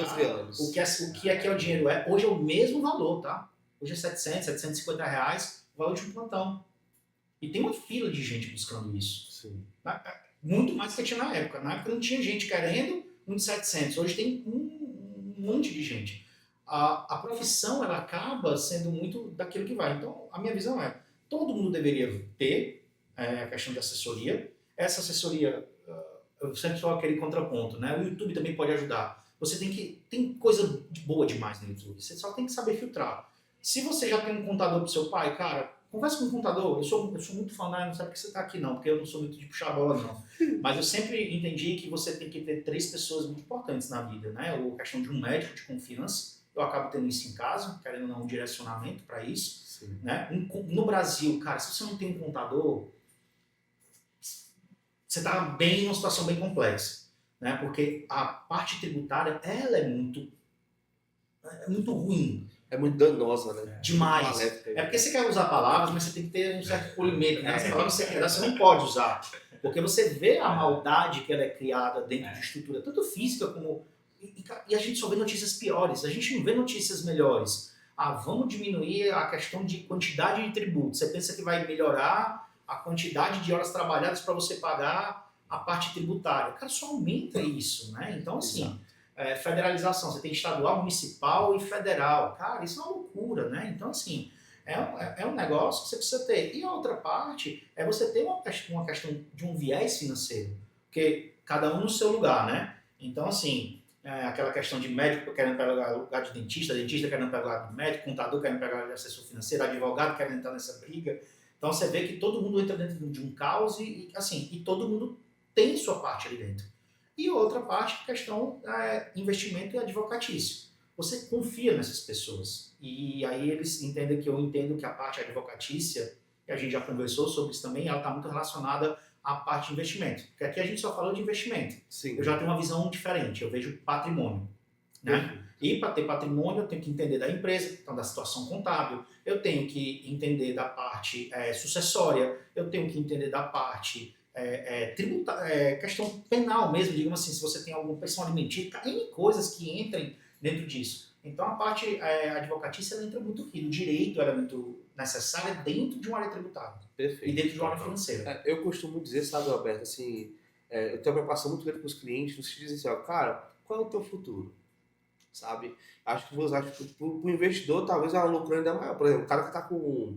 o que é o dinheiro hoje é o mesmo valor, tá? Hoje é R$750 o valor de um plantão. E tem uma fila de gente buscando isso. Sim. Muito mais do que tinha na época. Na época não tinha gente querendo um de 700, hoje tem um monte de gente. A profissão ela acaba sendo muito daquilo que vai. Então, a minha visão é, todo mundo deveria ter a questão de assessoria. Essa assessoria, eu sempre sou aquele contraponto, né? O YouTube também pode ajudar. Você tem coisa boa demais no YouTube, você só tem que saber filtrar. Se você já tem um contador pro seu pai, cara, conversa com um contador. Eu sou muito fã, não sabe que você tá aqui não, porque eu não sou muito de puxar a bola não. Mas eu sempre entendi que você tem que ter 3 pessoas muito importantes na vida, né? A questão de um médico de confiança. Eu acabo tendo isso em casa, querendo ou não, um direcionamento para isso. Né? No Brasil, cara, se você não tem um contador, você está bem numa situação bem complexa. Né? Porque a parte tributária, ela é muito ruim. É muito danosa, né? Demais. É porque você quer usar palavras, mas você tem que ter um certo polimento. Né? As palavras que você quer dar, você não pode usar. Porque você vê a maldade que ela é criada dentro de estrutura, tanto física como... E a gente só vê notícias piores, a gente não vê notícias melhores. Vamos diminuir a questão de quantidade de tributos. Você pensa que vai melhorar a quantidade de horas trabalhadas para você pagar a parte tributária. Cara, só aumenta isso, né? Então, assim, federalização. Você tem estadual, municipal e federal. Cara, isso é uma loucura, né? Então, assim, é um negócio que você precisa ter. E a outra parte é você ter uma questão de um viés financeiro. Porque cada um no seu lugar, né? Então, assim... aquela questão de médico querendo pegar o lugar de dentista querendo pegar o lugar do médico, contador querendo pegar o lugar de assessor financeiro, advogado querendo entrar nessa briga. Então você vê que todo mundo entra dentro de um caos e todo mundo tem sua parte ali dentro. E outra parte, a questão é investimento e advocatício. Você confia nessas pessoas. E aí eles entendem que eu entendo que a parte advocatícia, e a gente já conversou sobre isso também, ela está muito relacionada a parte de investimento. Porque aqui a gente só falou de investimento. Sim. Eu já tenho uma visão diferente, eu vejo patrimônio. né? E para ter patrimônio, eu tenho que entender da empresa, então da situação contábil, eu tenho que entender da parte sucessória, eu tenho que entender da parte questão penal mesmo, digamos assim, se você tem alguma pensão alimentícia, N coisas que entrem dentro disso. Então a parte advocatícia ela entra muito aqui, o direito ela é muito necessária dentro de uma área tributária Perfeito. e dentro de uma área financeira. Eu costumo dizer, sabe, Alberto, assim, eu tenho uma preocupação muito grande com os clientes, nos que dizem assim, ó, cara, qual é o teu futuro? Sabe? Acho que o investidor talvez é uma loucura ainda maior. Por exemplo, o cara que está com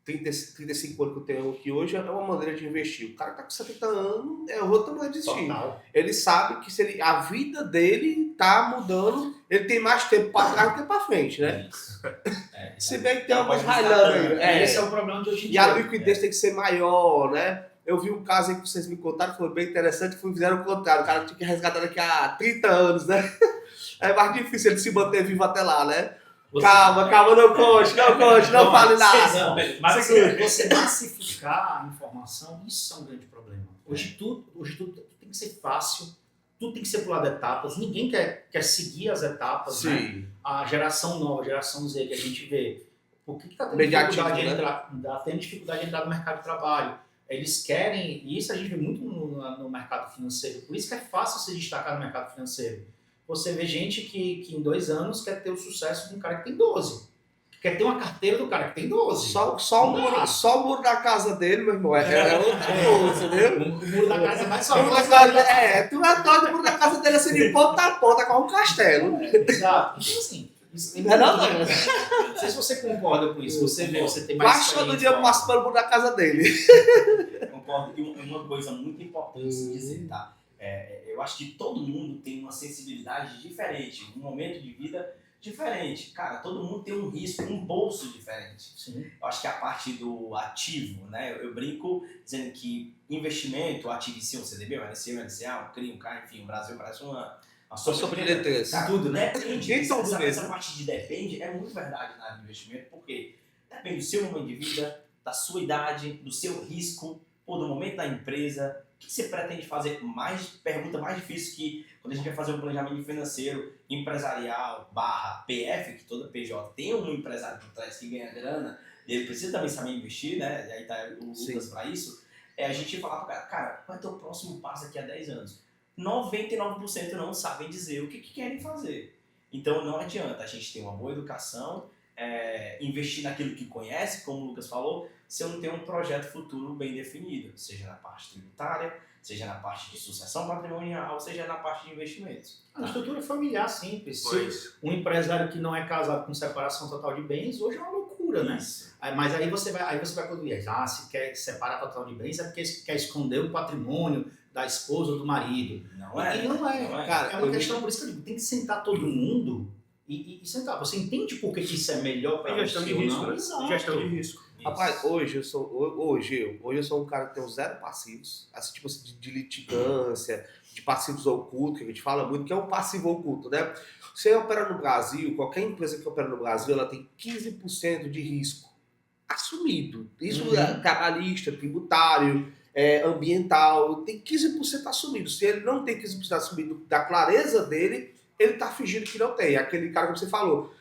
35 anos que eu tenho aqui hoje é uma maneira de investir. O cara que está com 70 anos é outra maneira de investir. Total. Ele sabe que a vida dele está mudando, ele tem mais tempo para trás do que para frente, né? Isso. Se bem que tem Não algumas pode railando aí. Esse é o problema de hoje em E dia. a liquidez tem que ser maior, né? Eu vi um caso aí que vocês me contaram, que foi bem interessante, que fizeram o contrário. O cara tinha que resgatar daqui a 30 anos, né? É mais difícil ele se manter vivo até lá, né? Calma, não conte, não fale nada. Mas assim, você massificar a informação, isso é um grande problema. Hoje tudo tem que ser fácil, tudo tem que ser pulado etapas, ninguém quer seguir as etapas, né? A geração nova, a geração Z que a gente vê, por que está tendo dificuldade de entrar no mercado de trabalho? Eles querem, e isso a gente vê muito no mercado financeiro, por isso que é fácil se destacar no mercado financeiro. Você vê gente que em 2 anos quer ter o sucesso de um cara que tem 12. Quer ter uma carteira do cara que tem 12. Só o muro da casa dele, meu irmão, é outro, entendeu? O muro da casa é mais Tu é doido, o muro da casa dele assim de ponta a ponta, com um castelo. Exato. Então assim, não sei se você concorda com isso. Você vê, você tem mais Quase todo dia eu passo pelo muro da casa dele. Concordo. E uma coisa muito importante de dizer, tá? Eu acho que todo mundo tem uma sensibilidade diferente, um momento de vida diferente. Cara, todo mundo tem um risco, um bolso diferente. Sim. Eu acho que a parte do ativo, né? Eu brinco dizendo que investimento, ativo em si, um CDB, um LCI, um LCA, um CRI, um CAR, enfim, o Brasil parece uma sobre letras. Tudo, né? Depende. Então, Essa parte de depende é muito verdade na área de investimento, porque depende do seu momento de vida, da sua idade, do seu risco, do momento da empresa. O que você pretende fazer? Pergunta mais difícil que quando a gente vai fazer um planejamento financeiro empresarial / PF, que toda PJ tem um empresário por trás que ganha grana, e ele precisa também saber investir, né? E aí tá o Lucas para isso. A gente fala para o cara, qual é o teu próximo passo daqui a 10 anos? 99% não sabem dizer o que querem fazer. Então não adianta a gente ter uma boa educação, investir naquilo que conhece, como o Lucas falou, se eu não tenho um projeto futuro bem definido, seja na parte tributária, seja na parte de sucessão patrimonial, seja na parte de investimentos. A estrutura familiar simples. Um empresário que não é casado com separação total de bens, hoje é uma loucura, né? Mas aí você vai concluir, se quer separar total de bens é porque quer esconder o patrimônio da esposa ou do marido. Não é. E não é. Cara, é uma questão, por isso que eu digo, tem que sentar todo mundo e sentar. Você entende por que isso é melhor para gestão de risco, né? Gestão de risco. Rapaz, hoje eu sou um cara que tem 0 passivos, assim, tipo assim, de litigância, de passivos ocultos, que a gente fala muito, que é um passivo oculto, né? Você opera no Brasil, qualquer empresa que opera no Brasil, ela tem 15% de risco assumido. Isso é trabalhista, tributário, ambiental, tem 15% assumido. Se ele não tem 15% assumido da clareza dele, ele tá fingindo que não tem. Aquele cara que você falou,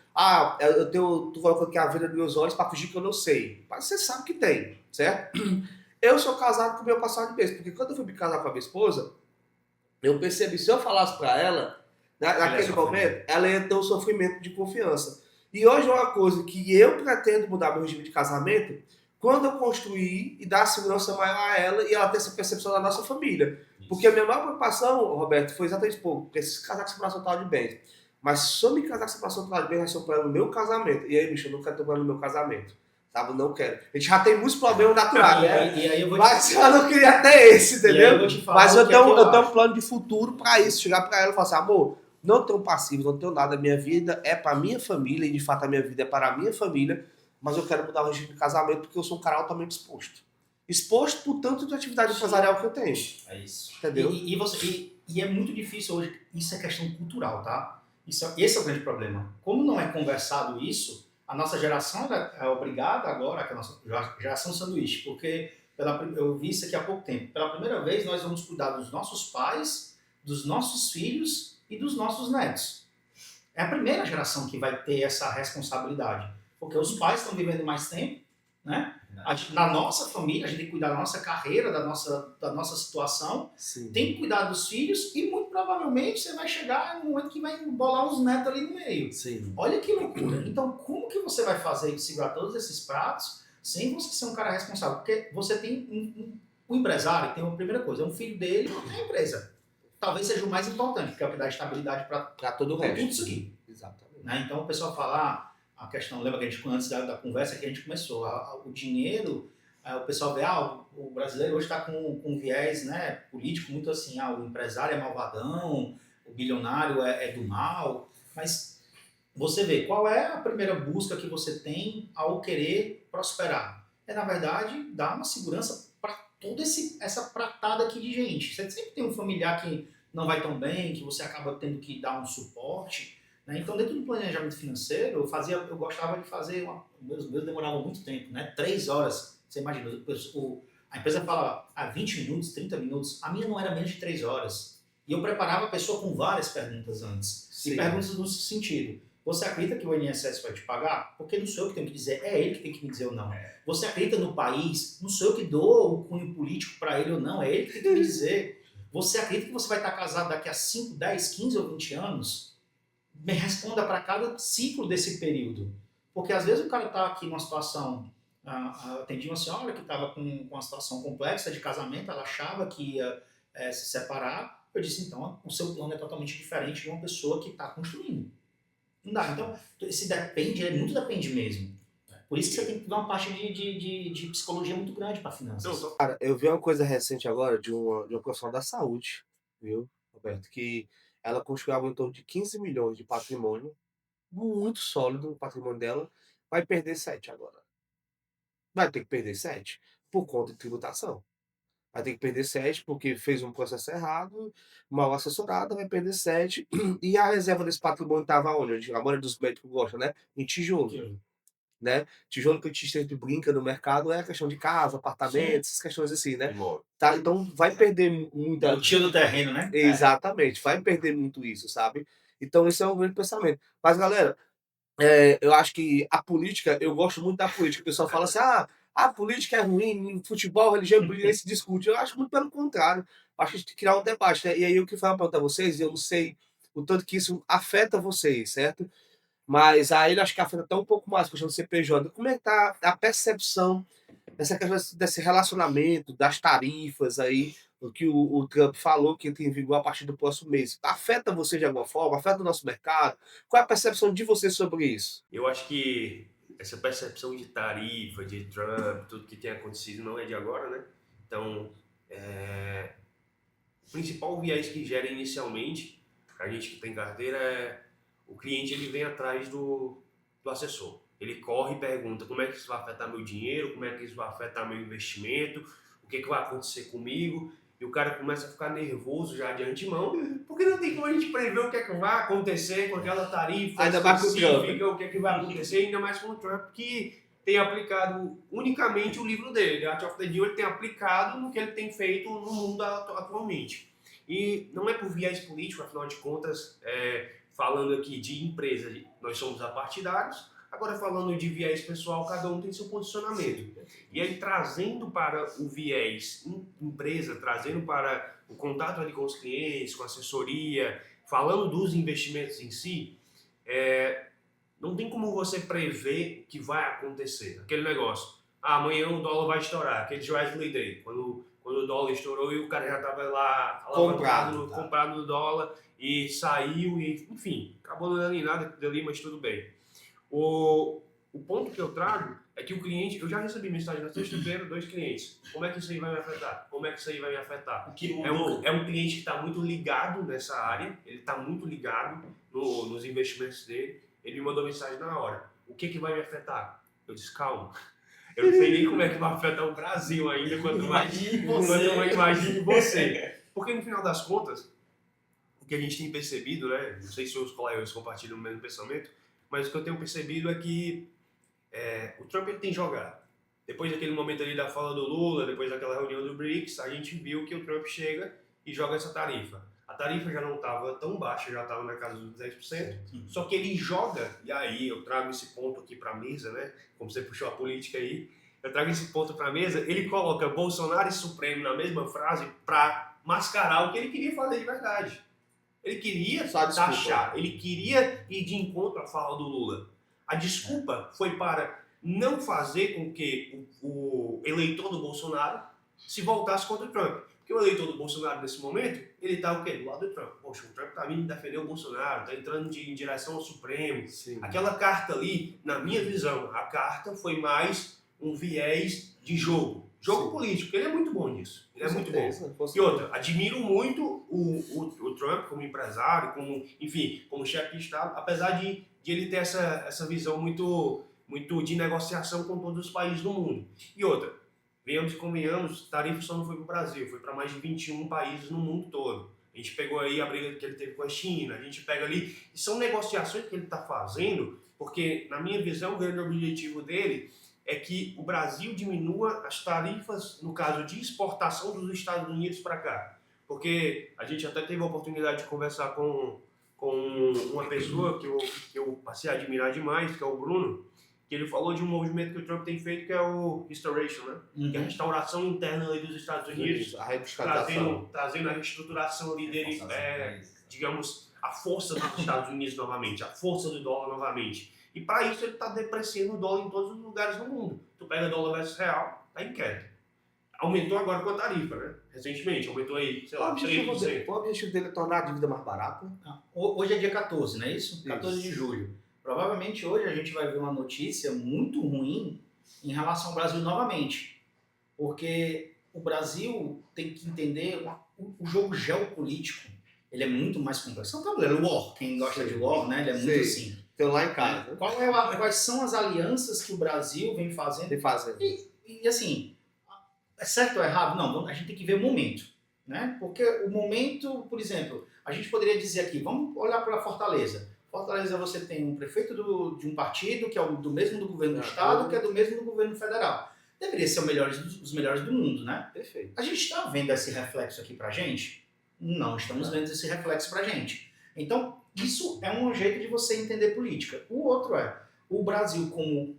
tu vai colocar a venda dos meus olhos para fingir que eu não sei. Mas você sabe que tem, certo? Eu sou casado com o meu passado de bens, porque quando eu fui me casar com a minha esposa, eu percebi, se eu falasse para ela, naquele momento, ela ia ter um sofrimento de confiança. E hoje é uma coisa que eu pretendo mudar meu regime de casamento, quando eu construir e dar segurança maior a ela e ela ter essa percepção da nossa família. Isso. Porque a minha maior preocupação, Roberto, foi exatamente, preciso casar com separação total de bens. Mas se eu me casar com separação total de bens, vai ser um problema no meu casamento. E aí, bicho, eu não quero ter problema no meu casamento. Sabe? Eu não quero. A gente já tem muitos problemas naturais, né? Mas eu não queria ter esse, entendeu? Mas eu tenho um plano de futuro pra isso. Chegar pra ela e falar assim, amor, não tenho passivo, não tenho nada. A minha vida é pra minha família, e de fato a minha vida é para a minha família, mas eu quero mudar o regime de casamento porque eu sou um cara altamente exposto. Exposto por tanto de atividade empresarial que eu tenho. É isso. Entendeu? E é muito difícil hoje, isso é questão cultural, tá? Esse é o grande problema. Como não é conversado isso, a nossa geração é obrigada agora, que é a nossa geração sanduíche, porque eu vi isso aqui há pouco tempo. Pela primeira vez, nós vamos cuidar dos nossos pais, dos nossos filhos e dos nossos netos. é a primeira geração que vai ter essa responsabilidade. Porque os pais estão vivendo mais tempo, né? Na nossa família, a gente tem que cuidar da nossa carreira, da nossa situação, Sim. tem que cuidar dos filhos e muito provavelmente você vai chegar no momento que vai bolar uns netos ali no meio. Sim. Olha que loucura. Então, como que você vai fazer de segurar todos esses pratos sem você ser um cara responsável? Porque você tem um empresário, tem uma primeira coisa, é um filho dele, não tem empresa. Talvez seja o mais importante, porque é o que dá estabilidade para todo o resto. tudo isso aqui. Exatamente. Né? Então, o pessoal fala, a questão, lembra que a gente, antes da conversa que a gente começou, o dinheiro, o pessoal vê, o brasileiro hoje está com viés, né, político muito assim, o empresário é malvadão, o bilionário é do mal, mas você vê, qual é a primeira busca que você tem ao querer prosperar? É, na verdade, dar uma segurança para toda essa pratada aqui de gente. Você sempre tem um familiar que não vai tão bem, que você acaba tendo que dar um suporte. Então, dentro do planejamento financeiro, eu gostava de fazer, meus demoravam muito tempo, né? 3 horas, você imagina, a empresa fala 20 minutos, 30 minutos, a minha não era menos de 3 horas. E eu preparava a pessoa com várias perguntas antes. Sim. E perguntas no sentido, você acredita que o INSS vai te pagar? Porque não sou eu que tenho que dizer, é ele que tem que me dizer ou não. Você acredita no país? Não sou eu que dou o cunho político para ele ou não, é ele que tem que me dizer. Você acredita que você vai estar casado daqui a 5, 10, 15 ou 20 anos? Me responda para cada ciclo desse período. Porque às vezes o cara está aqui numa situação... atendi uma senhora que estava com uma situação complexa de casamento, ela achava que ia se separar. Eu disse, então, o seu plano é totalmente diferente de uma pessoa que está construindo. Não dá. Então, esse depende, muito depende mesmo. Por isso que você tem que dar uma parte de psicologia muito grande para finanças. Cara, eu vi uma coisa recente agora de uma profissional da saúde, viu, Roberto, que ela construiu em torno de 15 milhões de patrimônio, muito sólido o patrimônio dela, vai perder 7 agora. Vai ter que perder 7 por conta de tributação. Vai ter que perder 7 porque fez um processo errado, mal assessorado, vai perder 7. E a reserva desse patrimônio estava onde? A maioria dos médicos gosta, né? Em tijolo. Né? Tijolo que a gente sempre brinca no mercado é a questão de casa, apartamento, essas questões assim, né? Tá? Então vai perder muito. O tio do terreno, né? Exatamente, vai perder muito isso, sabe? Então esse é um grande pensamento. Mas galera, eu acho que a política, eu gosto muito da política. O pessoal fala assim, a política é ruim, futebol, religião, ninguém se discute. Eu acho muito pelo contrário. Eu acho que a gente tem que criar um debate, né? E aí o que eu falo para vocês, eu não sei o tanto que isso afeta vocês, certo? Mas aí eu acho que afeta até um pouco mais a questão do CPJ. Como é que tá a percepção dessa questão desse relacionamento, das tarifas aí, o que o Trump falou que tem em vigor a partir do próximo mês? Afeta você de alguma forma? Afeta o nosso mercado? Qual é a percepção de você sobre isso? Eu acho que essa percepção de tarifa, de Trump, tudo que tem acontecido não é de agora, né? Então, o principal viés que gera inicialmente, a gente que tem carteira, é o cliente ele vem atrás do assessor. Ele corre e pergunta como é que isso vai afetar meu dinheiro, como é que isso vai afetar meu investimento, o que vai acontecer comigo. E o cara começa a ficar nervoso já de antemão, porque não tem como a gente prever o que é que vai acontecer com aquela tarifa Ainda mais com o específica, o que é que vai acontecer, ainda mais com o Trump, que tem aplicado unicamente o livro dele, Art of the Deal, ele tem aplicado no que ele tem feito no mundo atualmente. E não é por viés político, afinal de contas, falando aqui de empresa, nós somos apartidários. Agora, falando de viés pessoal, cada um tem seu posicionamento. E aí, trazendo para o viés empresa, trazendo para o contato ali com os clientes, com a assessoria, falando dos investimentos em si, não tem como você prever que vai acontecer. Aquele negócio, amanhã o dólar vai estourar, aquele Wesley Day, quando o dólar estourou e o cara já estava lá comprado no dólar e saiu, e enfim, acabou não dando em nada dali, mas tudo bem. O ponto que eu trago é que o cliente, eu já recebi mensagem na sexta-feira, 2 clientes. Como é que isso aí vai me afetar? Como é que isso aí vai me afetar? O que mudou? É um cliente que está muito ligado nessa área, ele está muito ligado nos investimentos dele. Ele me mandou mensagem na hora. O que vai me afetar? Eu disse, calma. Eu não sei nem como é que vai afetar o Brasil ainda, quanto mais imagine você. Porque no final das contas, o que a gente tem percebido, né? Não sei se os colegas compartilham o mesmo pensamento, mas o que eu tenho percebido é que o Trump ele tem jogado. Depois daquele momento ali da fala do Lula, depois daquela reunião do BRICS, a gente viu que o Trump chega e joga essa tarifa. A tarifa já não estava tão baixa, já estava na casa dos 10%, só que ele joga, e aí eu trago esse ponto aqui para a mesa, né? Como você puxou a política aí, eu trago esse ponto para a mesa, ele coloca Bolsonaro e Supremo na mesma frase para mascarar o que ele queria fazer de verdade. Ele queria taxar, ele queria ir de encontro à fala do Lula. A desculpa foi para não fazer com que o eleitor do Bolsonaro se voltasse contra o Trump. Porque o eleitor do Bolsonaro, nesse momento, ele está o quê? Do lado do Trump. Poxa, o Trump está vindo defender o Bolsonaro, está entrando em direção ao Supremo. Sim. Aquela carta ali, na minha visão, a carta foi mais um viés de jogo. Jogo político, ele é muito bom nisso. Ele é muito bom. E outra, admiro muito o Trump como empresário, como, enfim, como chefe de Estado, apesar de ele ter essa visão muito de negociação com todos os países do mundo. E outra, venhamos e convenhamos, tarifa só não foi para o Brasil, foi para mais de 21 países no mundo todo. A gente pegou aí a briga que ele teve com a China, a gente pega ali, e são negociações que ele está fazendo, porque, na minha visão, o grande objetivo dele é que o Brasil diminua as tarifas, no caso de exportação dos Estados Unidos para cá. Porque a gente até teve a oportunidade de conversar com uma pessoa que eu passei a admirar demais, que é o Bruno, que ele falou de um movimento que o Trump tem feito, que é o Restoration, né? Que é a restauração interna ali dos Estados Unidos, trazendo a reestruturação ali dele, digamos, a força dos Estados Unidos novamente, a força do dólar novamente. E para isso ele está depreciando o dólar em todos os lugares do mundo. Tu pega dólar versus real, está em queda. Aumentou agora com a tarifa, né? Recentemente, aumentou aí, sei lá, 3%. O objetivo dele é tornar a dívida mais barata? Hoje é dia 14, não é isso? 14 de julho. Provavelmente hoje a gente vai ver uma notícia muito ruim em relação ao Brasil novamente. Porque o Brasil tem que entender o jogo geopolítico. Ele é muito mais complexo. É um tabuleiro war. Quem gosta de war, né? Ele é muito assim. Então lá em casa. Quais são as alianças que o Brasil vem fazendo? E assim, é certo ou errado? Não, a gente tem que ver o momento. Né? Porque o momento, por exemplo, a gente poderia dizer aqui, vamos olhar para Fortaleza. Fortaleza você tem um prefeito de um partido que é do mesmo do governo do estado, que é do mesmo do governo federal. Deveria ser os melhores do mundo, né? Perfeito. A gente está vendo esse reflexo aqui pra gente? Não estamos vendo esse reflexo pra gente. Então, isso é um jeito de você entender política. O outro é, o Brasil como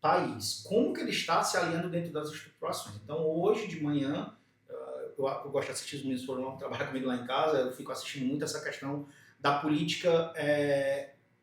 país, como que ele está se alinhando dentro das estruturações. Então, hoje de manhã, eu gosto de assistir os meninos foram trabalhar comigo lá em casa, eu fico assistindo muito essa questão da política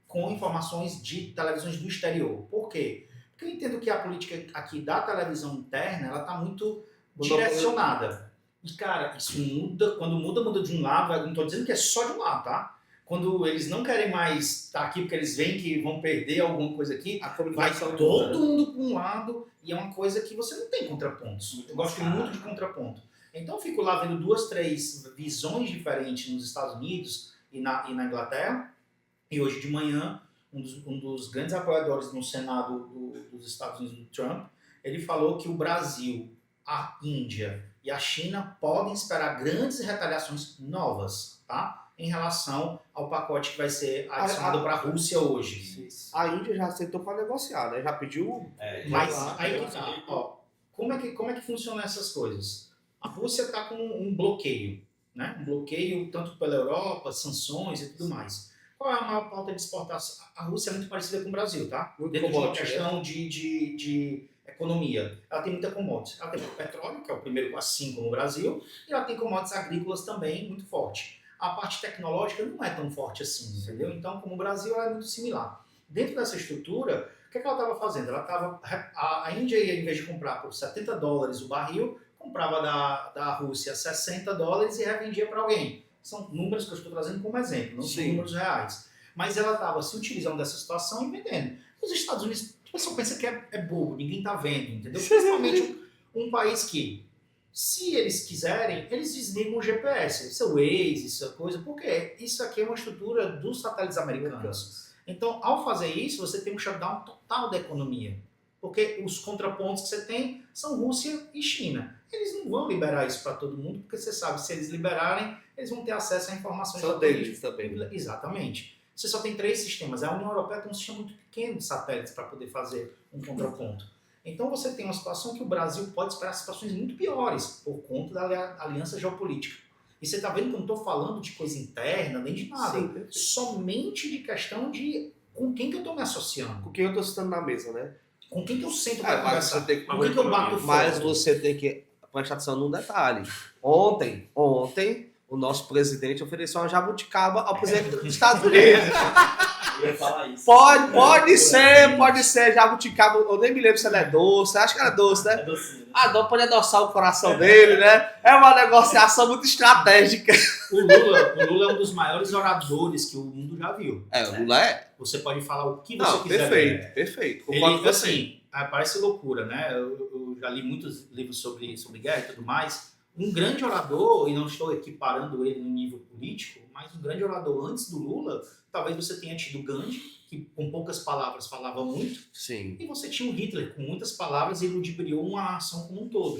com informações de televisões do exterior. Por quê? Porque eu entendo que a política aqui da televisão interna, ela está muito direcionada. E, cara, isso muda, quando muda de um lado, eu não estou dizendo que é só de um lado, tá? Quando eles não querem mais estar aqui porque eles veem que vão perder alguma coisa aqui, vai todo mundo para um lado e é uma coisa que você não tem contrapontos. Eu gosto muito de contraponto. Então eu fico lá vendo 2, 3 visões diferentes nos Estados Unidos e na Inglaterra. E hoje de manhã, um dos grandes apoiadores no Senado dos Estados Unidos, do Trump, ele falou que o Brasil, a Índia e a China podem esperar grandes retaliações novas, tá? Em relação ao pacote que vai ser adicionado para a Rússia hoje. A Índia já aceitou para negociar, né? Já pediu... Mas aí que tá. Ó, como é que funcionam essas coisas? A Rússia está com um bloqueio, né? Um bloqueio tanto pela Europa, sanções e tudo mais. Qual é a maior pauta de exportação? A Rússia é muito parecida com o Brasil, tá? Dentro de uma questão de economia. Ela tem muita commodities. Ela tem petróleo, que é o primeiro, assim como o Brasil, e ela tem commodities agrícolas também muito forte. A parte tecnológica não é tão forte assim, entendeu? Então, como o Brasil, ela é muito similar. Dentro dessa estrutura, o que ela estava fazendo? A Índia, em vez de comprar por $70 o barril, comprava da Rússia $60 e revendia para alguém. São números que eu estou trazendo como exemplo, não são números reais. Mas ela estava se utilizando dessa situação e vendendo. Os Estados Unidos, o pessoal pensa que é bobo, ninguém está vendo, entendeu? Principalmente um país que, se eles quiserem, eles desligam o GPS, isso é o Waze, isso é coisa, porque isso aqui é uma estrutura dos satélites americanos. Então, ao fazer isso, você tem um shutdown total da economia. Porque os contrapontos que você tem são Rússia e China. Eles não vão liberar isso para todo mundo, porque você sabe, se eles liberarem, eles vão ter acesso a informações... São deles também. Exatamente. Você só tem 3 sistemas. A União Europeia tem um sistema muito pequeno de satélites para poder fazer um contraponto. Então você tem uma situação que o Brasil pode esperar situações muito piores por conta da aliança geopolítica. E você tá vendo que eu não tô falando de coisa interna, nem de nada. Sim, perfeito. Somente de questão de com quem que eu tô me associando. Com quem eu tô sentando na mesa, né? Com quem que eu sento Mas pra você conversar. tem que... Com quem que eu bato Mas foto. você... você tem que prestar atenção num detalhe. Ontem, o nosso presidente ofereceu uma jabuticaba ao presidente dos Estados Unidos. Eu ia falar isso. Pode ser jabuticaba. Eu nem me lembro se ela é doce. Acho que ela é doce, né? É docinho, né? Ah, pode adoçar o coração dele, né? É uma negociação muito estratégica. O Lula é um dos maiores oradores que o mundo já viu. É, o Lula é... Você pode falar o que você Não, quiser. perfeito. Ele, Concordo com você. assim, parece loucura, né? Eu já li muitos livros sobre guerra e tudo mais. Um grande orador, e não estou equiparando ele no nível político, mas um grande orador antes do Lula, talvez você tenha tido Gandhi, que com poucas palavras falava muito, Sim. e você tinha o Hitler, com muitas palavras, ele ludibriou uma ação como um todo.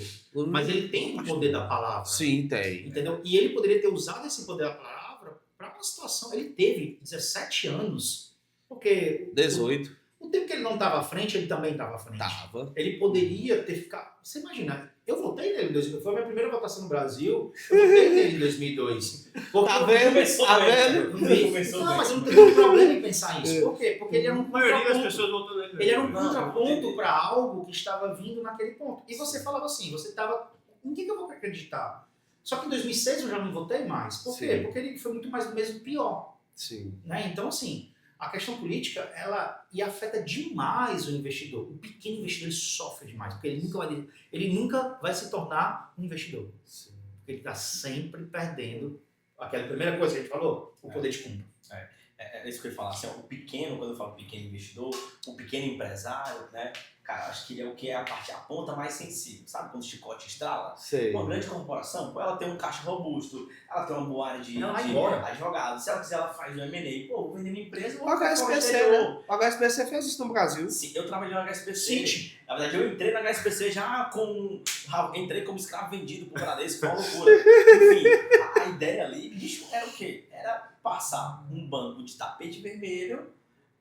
Mas ele tem o poder da palavra. Sim, tem. Entendeu? E ele poderia ter usado esse poder da palavra para uma situação. Ele teve 17 anos, porque 18. o tempo que ele não estava à frente, ele também estava à frente. Tava. Ele poderia ter ficado. Você imagina, eu votei nele em 2002. Foi a minha primeira votação no Brasil. Eu votei nele em 2002. Porque Tá vendo? Começou Tá bem, vendo? Começou não, bem. mas eu não tenho problema em pensar isso. Por quê? Porque ele era um A maioria das contraponto. pessoas votou nele. Ele era um Não, contraponto para algo que estava vindo naquele ponto. E você falava assim, você estava... Em que eu vou acreditar? Só que em 2006 eu já não votei mais. Por quê? Sim. Porque ele foi muito mais do mesmo pior. Sim. Né? Então, assim, a questão política, ela afeta demais o investidor. O pequeno investidor ele sofre demais, porque ele nunca vai se tornar um investidor. Sim. Porque ele está sempre perdendo aquela primeira coisa que a gente falou, o poder de compra. É isso que eu ia falar. Assim, o pequeno, quando eu falo pequeno investidor, o pequeno empresário, né? Cara, acho que ele é o que é a ponta mais sensível. Sabe quando o chicote estrala? Sei. Uma grande corporação, pô, ela tem um caixa robusto, ela tem uma boa área de Ela vai embora. advogados. Se ela quiser, ela faz um M&A. Pô, vou vender minha empresa, O vou ficar fora do HSBC, exterior. né? O HSBC fez isso no Brasil. Sim, eu trabalhei no HSBC. Cite. Na verdade, eu entrei no HSBC já entrei como escravo vendido pro Bradesco, foi uma loucura. Enfim, a ideia ali, bicho, era o quê? Era passar um banco de tapete vermelho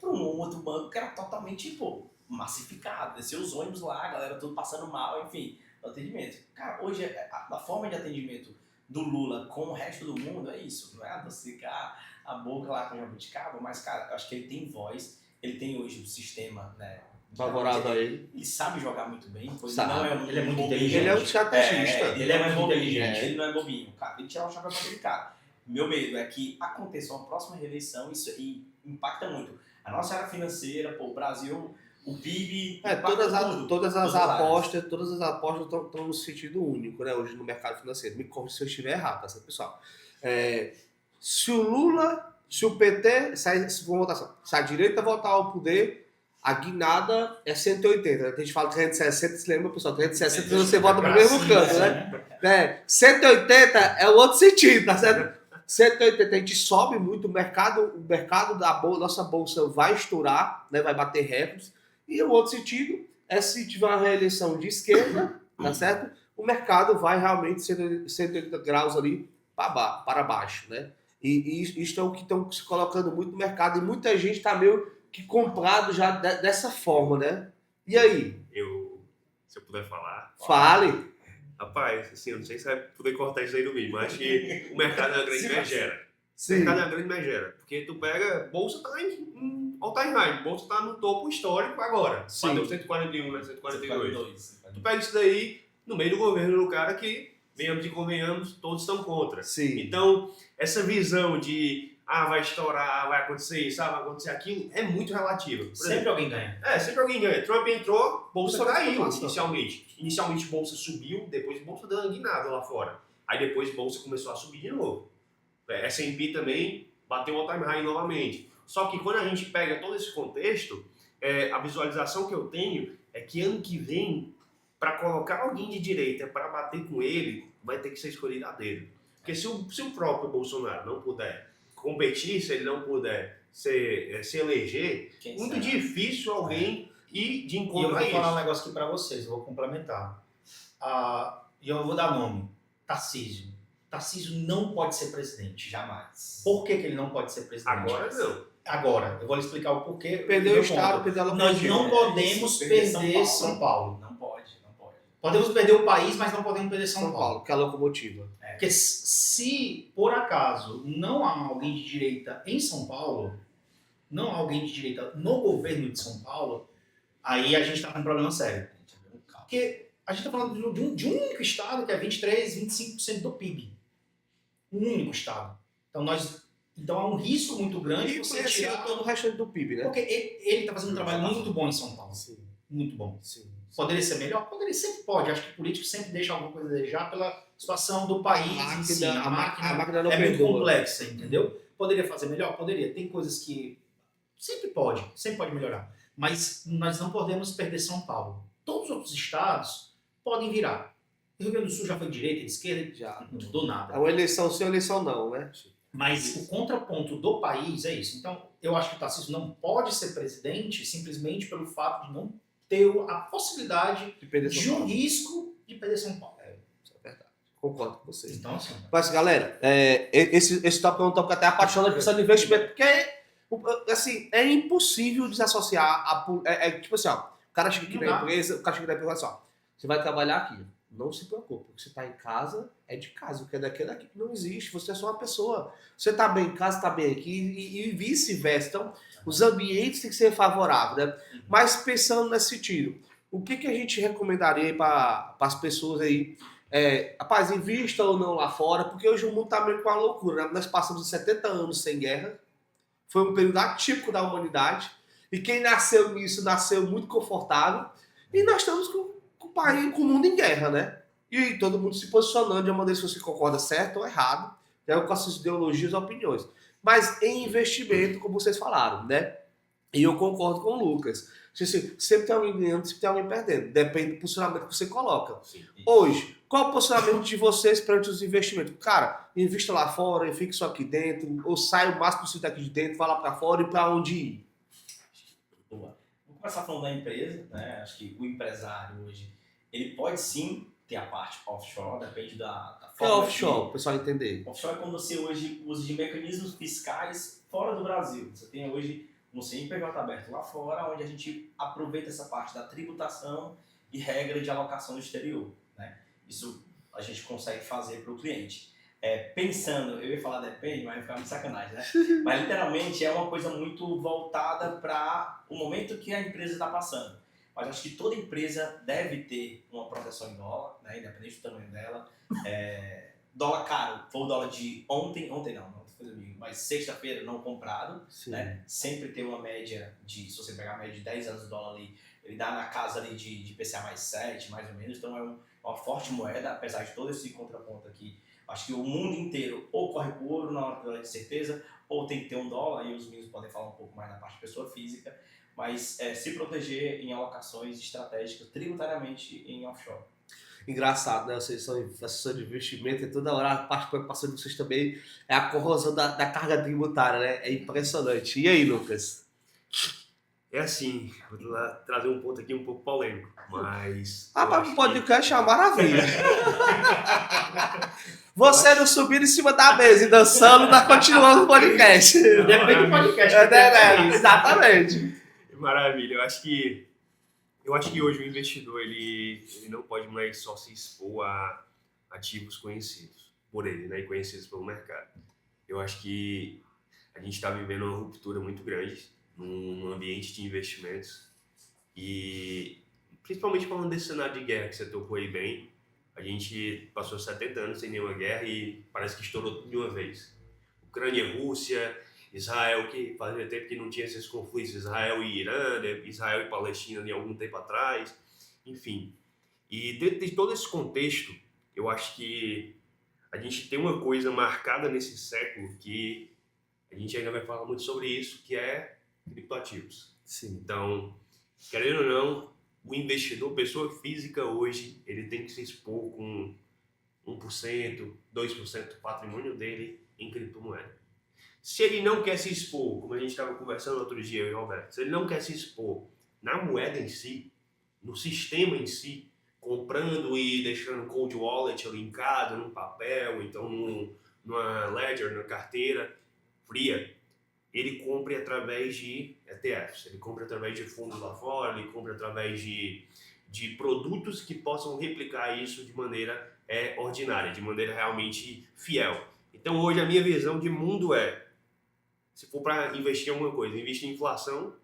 para um outro banco que era totalmente, pô, massificado. Descer os ônibus lá, a galera tudo passando mal, enfim, o atendimento. Cara, hoje a forma de atendimento do Lula com o resto do mundo é isso, não é adocicar a boca lá com a jabuticaba, mas, cara, eu acho que ele tem voz, ele tem hoje o sistema, né? Favorável a ele. Ele sabe jogar muito bem, pois Sabe. Ele é muito bobinho. inteligente. Ele é um estrategista. Ele não é muito bobinho, inteligente. ele não é bobinho. Cara, ele tirar o chapéu pra aquele cara. Meu medo é que aconteça uma próxima reeleição e impacta muito. A nossa área financeira, pô, o Brasil, o PIB, impacta Todas as áreas. apostas estão no sentido único, né? Hoje no mercado financeiro. Me corrija se eu estiver errado, tá certo, pessoal? Se o Lula, se o PT sai, se for votação, se a direita voltar ao poder, a guinada é 180. A gente fala 360, se lembra, pessoal? 360 você vota pro mesmo canto, né? 180 é o outro sentido, tá certo? 180 a gente sobe muito, o mercado da bolsa, nossa bolsa vai estourar, né? Vai bater recordes. E o outro sentido é se tiver uma reeleição de esquerda, tá certo? O mercado vai realmente 180 graus ali para baixo, né? E isso é o que estão se colocando muito no mercado. E muita gente está meio que comprado já dessa forma, né? E aí? Se eu puder falar. Fale. Rapaz, assim, eu não sei se vai poder cortar isso aí do vídeo, mas acho que o mercado é uma grande megera. O Sim. mercado é uma grande megera. Porque tu pega, bolsa tá em all-time high, bolsa tá no topo histórico agora. Sim. Bateu 141, né? 142. 142. Tu pega isso daí no meio do governo do cara que, venhamos e convenhamos, todos estão contra. Sim. Então, essa visão de vai estourar, vai acontecer isso, vai acontecer aquilo, é muito relativa. Por exemplo, Sempre alguém ganha. sempre alguém ganha. Trump entrou, bolsa Isso é caiu informação. inicialmente. Inicialmente bolsa subiu, depois bolsa deu uma guinada lá fora. Aí depois bolsa começou a subir de novo. S&P também bateu all time high novamente. Só que quando a gente pega todo esse contexto, a visualização que eu tenho é que ano que vem, para colocar alguém de direita para bater com ele, vai ter que ser escolhido a dedo. Porque se o próprio Bolsonaro não puder competir, se ele não puder se eleger, Quem muito sabe? difícil alguém ir de E eu encontro vou a falar um isso. negócio aqui pra vocês, eu vou complementar. E eu vou dar nome. Tarcísio. Tarcísio não pode ser presidente. Jamais. Por que ele não pode ser presidente? Agora não. Agora, eu vou lhe explicar o porquê. Perdeu o Meu Estado, ponto. perdeu a Nós locação. não podemos Perder perder São Paulo. Não pode, não pode. Podemos perder o país, mas não podemos perder São São Paulo. Paulo, que é a locomotiva. Porque se, por acaso, não há alguém de direita em São Paulo, não há alguém de direita no governo de São Paulo, aí a gente está com um problema sério. Porque a gente está falando de um único estado que é 23, 25% do PIB. Um único estado. Então há um risco muito grande de você tirar todo o resto do PIB, né? Porque ele está fazendo um trabalho muito bom em São Paulo. Sim, Muito bom. sim. Poderia ser melhor? Poderia, sempre pode. Acho que o político sempre deixa alguma coisa a desejar pela situação do país em si. A máquina não é muito perdoa. complexa, entendeu? Poderia fazer melhor? Poderia. Tem coisas que sempre pode melhorar. Mas nós não podemos perder São Paulo. Todos os outros estados podem virar. O Rio Grande do Sul já foi de direita, de esquerda, Já. não mudou nada. É uma eleição sim, uma eleição não, né? Mas o contraponto do país é isso. Então, eu acho que o Tarcísio não pode ser presidente simplesmente pelo fato de não ter a possibilidade De perder São de um Paulo. risco de perder São Paulo. Isso é verdade. Concordo com vocês. Então, assim, Mas, galera, esse tópico é um tópico até apaixonante por questão de investimento, porque assim, é impossível desassociar tipo assim, ó, o cara chega aqui Não na dá. empresa, o cara chega na empresa e fala assim, ó, você vai trabalhar aqui. Não se preocupe, porque você está em casa, é de casa. O que é daqui é daqui. Não existe. Você é só uma pessoa. Você está bem em casa, está bem aqui e vice-versa. Então, os ambientes têm que ser favoráveis, né? Mas pensando nesse sentido, o que a gente recomendaria para as pessoas aí? Rapaz, invista ou não lá fora, porque hoje o mundo está meio com uma loucura, né? Nós passamos de 70 anos sem guerra. Foi um período atípico da humanidade. E quem nasceu nisso, nasceu muito confortável. E nós estamos com o mundo em guerra, né? E todo mundo se posicionando de uma maneira se você concorda certo ou errado, né? Com as suas ideologias e opiniões. Mas em investimento, como vocês falaram, né? E eu concordo com o Lucas. Sempre tem alguém ganhando, sempre tem alguém perdendo. Depende do posicionamento que você coloca. Sim. Hoje, qual é o posicionamento de vocês perante os investimentos? Cara, invista lá fora, fique só aqui dentro, ou sai o máximo possível daqui de dentro, vá lá para fora e para onde ir? Boa. Vou começar falando da empresa, né? Acho que o empresário hoje, ele pode sim ter a parte offshore, depende da Que é forma offshore, o pessoal entender. Offshore é quando você hoje usa de mecanismos fiscais fora do Brasil. Você tem hoje um CNPJ aberto lá fora, onde a gente aproveita essa parte da tributação e regra de alocação no exterior, né? Isso a gente consegue fazer para o cliente. Pensando, eu ia falar depende, mas vai ficar muito sacanagem, né? Mas literalmente é uma coisa muito voltada para o momento que a empresa está passando. Mas acho que toda empresa deve ter uma proteção em dólar, né? Independente do tamanho dela. Dólar caro, foi o dólar de ontem não, mas sexta-feira não comprado, né? Sempre ter uma média se você pegar a média de 10 anos do dólar ali, ele dá na casa ali de IPCA mais 7, mais ou menos, então é uma forte moeda, apesar de todo esse contraponto aqui. Acho que o mundo inteiro ou corre por ouro na hora de certeza, ou tem que ter um dólar, e os meninos podem falar um pouco mais da parte de pessoa física, mas se proteger em alocações estratégicas tributariamente em offshore. Engraçado, né? Vocês são assessores de investimento e toda hora a parte que passando de vocês também é a corrosão da carga tributária, né? É impressionante. E aí, Lucas? É assim, vou trazer um ponto aqui um pouco polêmico, mas... Mas o podcast é uma maravilha. Você não subindo em cima da mesa e dançando, tá continuando o podcast. Depende do podcast. Exatamente. Maravilha, eu acho que hoje o investidor ele não pode mais só se expor a ativos conhecidos por ele, né, e conhecidos pelo mercado. Eu acho que a gente está vivendo uma ruptura muito grande num ambiente de investimentos e principalmente falando desse cenário de guerra que você tocou aí bem, a gente passou 70 anos sem nenhuma guerra e parece que estourou tudo de uma vez. Ucrânia, Rússia, Israel, que fazia tempo que não tinha esses conflitos, Israel e Irã, Israel e Palestina de algum tempo atrás, enfim. E dentro de todo esse contexto, eu acho que a gente tem uma coisa marcada nesse século que a gente ainda vai falar muito sobre isso, que é criptoativos. Sim. Então, querendo ou não, o investidor, pessoa física hoje, ele tem que se expor com 1%, 2% do patrimônio dele em criptomoeda. Se ele não quer se expor, como a gente estava conversando outro dia, eu e o Roberto, se ele não quer se expor na moeda em si, no sistema em si, comprando e deixando cold wallet linkado num papel, então numa ledger, numa carteira fria, ele compra através de ETFs, ele compra através de fundos lá fora, ele compra através de de produtos que possam replicar isso de maneira ordinária, de maneira realmente fiel. Então hoje a minha visão de mundo se for para investir em alguma coisa, investir em inflação,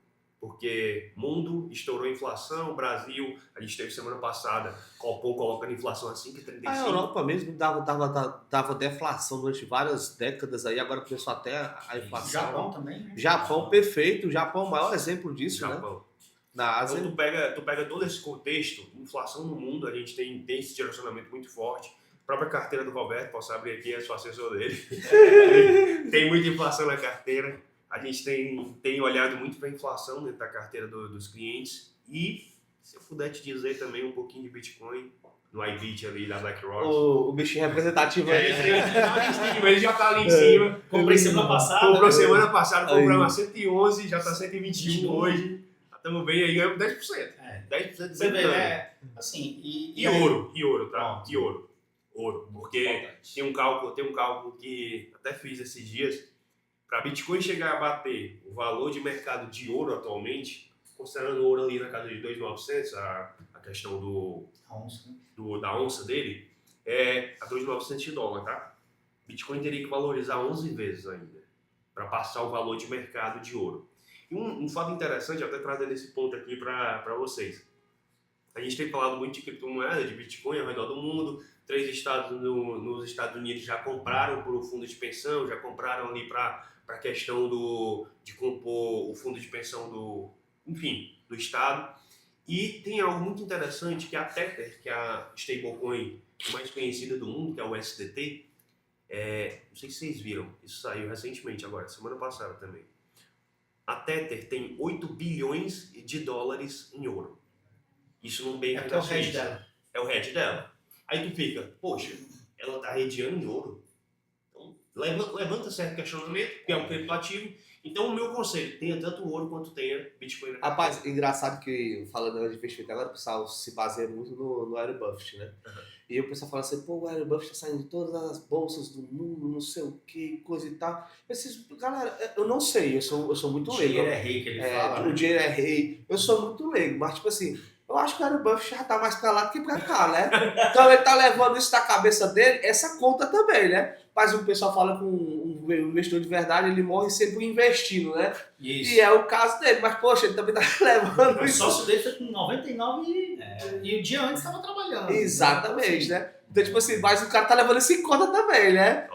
porque mundo estourou a inflação, Brasil, a gente teve semana passada, Copom colocando a inflação a 5,35. A Europa mesmo dava deflação durante várias décadas aí, agora começou até a inflação. Japão também, né? Japão, perfeito. O Japão é o maior exemplo disso, né? Japão. Na Ásia. Então tu pega todo esse contexto, inflação no mundo, a gente tem esse direcionamento muito forte. A própria carteira do Roberto, posso abrir aqui, sou assessor dele. Tem muita inflação na carteira. A gente tem olhado muito para a inflação dentro da carteira dos clientes. E, se eu puder te dizer também um pouquinho de Bitcoin, no iBit ali da BlackRock. O bichinho representativo aí. Ele já tá ali em cima. Comprei semana passada. Comprou semana passada, compramos a 111, já tá 121 hoje. Estamos bem aí, ganhamos 10%. 10% de Você vê, né? Assim, e ouro, tá? E ouro. Ouro. Porque tem um cálculo que até fiz esses dias. Para Bitcoin chegar a bater o valor de mercado de ouro atualmente, considerando o ouro ali na casa de 2.900, a questão da onça dele, a 2.900 de dólar, tá? Bitcoin teria que valorizar 11 vezes ainda, para passar o valor de mercado de ouro. E um fato interessante, até trazendo esse ponto aqui para vocês. A gente tem falado muito de criptomoeda, de Bitcoin ao redor do mundo. 3 estados nos Estados Unidos já compraram por o fundo de pensão, já compraram ali para a questão de compor o fundo de pensão do estado. E tem algo muito interessante que a Tether, que é a stablecoin mais conhecida do mundo, que é o USDT, não sei se vocês viram, isso saiu recentemente agora, semana passada também. A Tether tem 8 bilhões de dólares em ouro. Isso não bem é o hedge dela. É o hedge dela. Aí tu fica, poxa, ela tá hedgeando em ouro. Então, levanta certo questionamento, que é um cripto ativo. Então, o meu conselho, tenha tanto ouro quanto tenha Bitcoin. Rapaz, engraçado que, falando de investimento agora, o pessoal se baseia muito no Warren Buffett, né? Uhum. E o pessoal fala assim, pô, o Warren Buffett tá saindo de todas as bolsas do mundo, não sei o que, coisa e tal. Galera, eu não sei, eu sou muito leigo. O dinheiro é rei, que ele fala. O dinheiro é rei. Eu sou muito leigo, mas tipo assim, eu acho que o Warren Buffett já tá mais pra lá do que pra cá, né? Então ele tá levando isso da cabeça dele, essa conta também, né? Mas o pessoal fala com um investidor de verdade, ele morre sempre investindo, né? Isso. E é o caso dele, mas poxa, ele também tá levando isso. O sócio dele foi com 99 e o dia antes estava trabalhando. Exatamente, né? Então, tipo assim, mas o cara tá levando isso em conta também, né?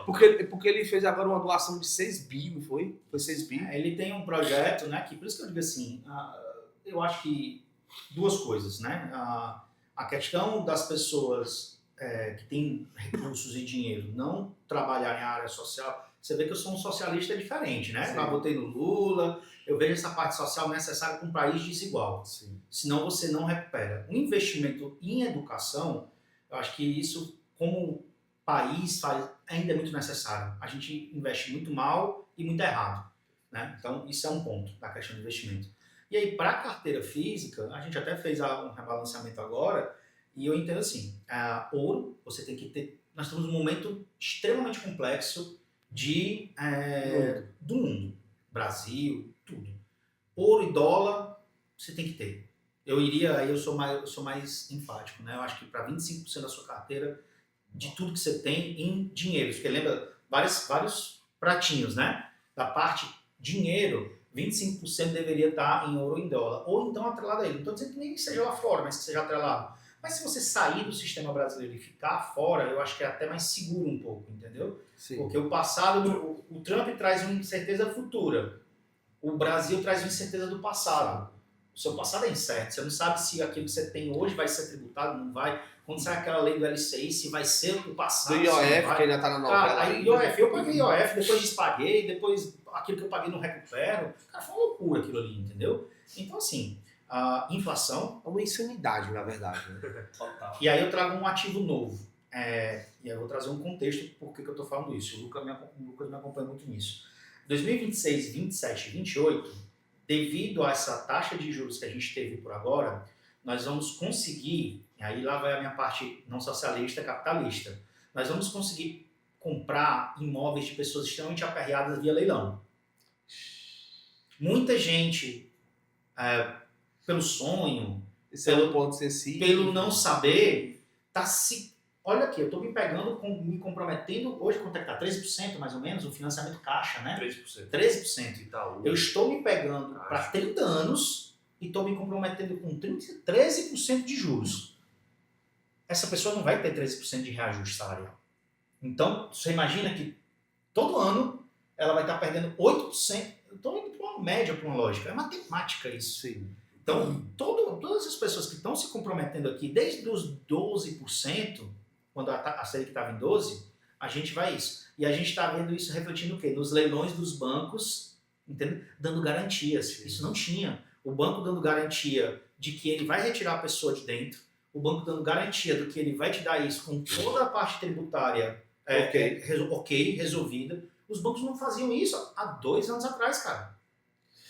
Porque ele fez agora uma doação de 6 bi, não foi? Foi 6 bi. Ele tem um projeto, né? Que por isso que eu digo assim, eu acho que duas coisas, né? A questão das pessoas que têm recursos e dinheiro não trabalhar em área social, você vê que eu sou um socialista diferente, né? Eu votei no Lula, eu vejo essa parte social necessária para um país desigual. Sim. Senão você não recupera. Um investimento em educação, eu acho que isso, como país, ainda é muito necessário. A gente investe muito mal e muito errado, né? Então, isso é um ponto da questão do investimento. E aí, para a carteira física, a gente até fez um rebalanceamento agora, e eu entendo assim, ouro, você tem que ter... Nós estamos num momento extremamente complexo do mundo. Brasil, tudo. Ouro e dólar, você tem que ter. Eu sou mais enfático, né? Eu acho que para 25% da sua carteira, de tudo que você tem em dinheiro, porque lembra vários pratinhos, né? Da parte dinheiro, 25% deveria estar em ouro ou em dólar, ou então atrelado a ele. Não estou dizendo que nem seja lá fora, mas que seja atrelado. Mas se você sair do sistema brasileiro e ficar fora, eu acho que é até mais seguro um pouco, entendeu? Sim. Porque o passado, o Trump traz uma incerteza futura, o Brasil traz uma incerteza do passado. O seu passado é incerto, você não sabe se aquilo que você tem hoje vai ser tributado, não vai. Quando sai aquela lei do LCI, se vai ser o passado. Do IOF, que ainda tá na novela. Aí, IOF, eu paguei IOF, depois despaguei, depois aquilo que eu paguei não recupero. Cara, foi uma loucura aquilo ali, entendeu? Então, assim, a inflação... É uma insanidade, na verdade. Né? Total. E aí eu trago um ativo novo. E aí eu vou trazer um contexto por que eu tô falando isso. O Lucas me acompanha muito nisso. 2026, 27 e 28, devido a essa taxa de juros que a gente teve por agora, nós vamos conseguir, e aí lá vai a minha parte não socialista, capitalista, nós vamos conseguir comprar imóveis de pessoas extremamente aperreadas via leilão. Muita gente, pelo sonho, Isso é um ponto sensível. pelo não saber, tá se... Olha aqui, eu tô me pegando, me comprometendo, hoje quanto é que tá? 13% mais ou menos, o financiamento caixa, né? 3%. 13%. Itaú. Eu estou me pegando para 30 anos e estou me comprometendo com 13% de juros. Essa pessoa não vai ter 13% de reajuste salarial. Então, você imagina que todo ano ela vai estar perdendo 8%. Eu estou indo para uma média, para uma lógica. É matemática isso. Sim. Então, todas as pessoas que estão se comprometendo aqui, desde os 12%, quando a Selic estava em 12%, a gente vai isso. E a gente está vendo isso refletindo o quê? Nos leilões dos bancos, entendeu? Dando garantias. Isso não tinha. O banco dando garantia de que ele vai retirar a pessoa de dentro, o banco dando garantia do que ele vai te dar isso com toda a parte tributária resolvida. Os bancos não faziam isso há 2 anos atrás, cara.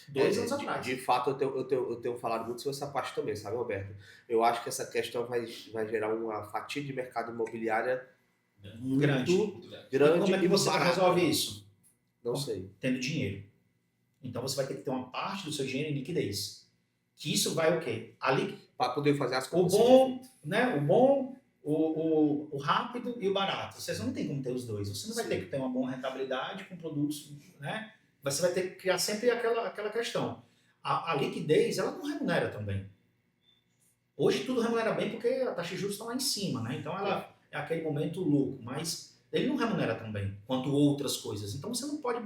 2 anos atrás. De fato, eu tenho falado muito sobre essa parte também, sabe, Roberto? Eu acho que essa questão vai gerar uma fatia de mercado imobiliário muito Grande. grande. E como é que e você barata. resolve isso? Não sei. Tendo dinheiro. Então você vai ter que ter uma parte do seu dinheiro em liquidez. Que isso vai o quê? Para poder fazer as O coisas. bom, né? O bom, o rápido e o barato. Vocês não tem como ter os dois. Você não vai ter que ter uma boa rentabilidade com produtos, né? Você vai ter que criar sempre aquela questão. A liquidez, ela não remunera também. Hoje tudo remunera bem porque a taxa de juros está lá em cima, né? Então ela é aquele momento louco, mas ele não remunera tão bem quanto outras coisas. Então você não pode...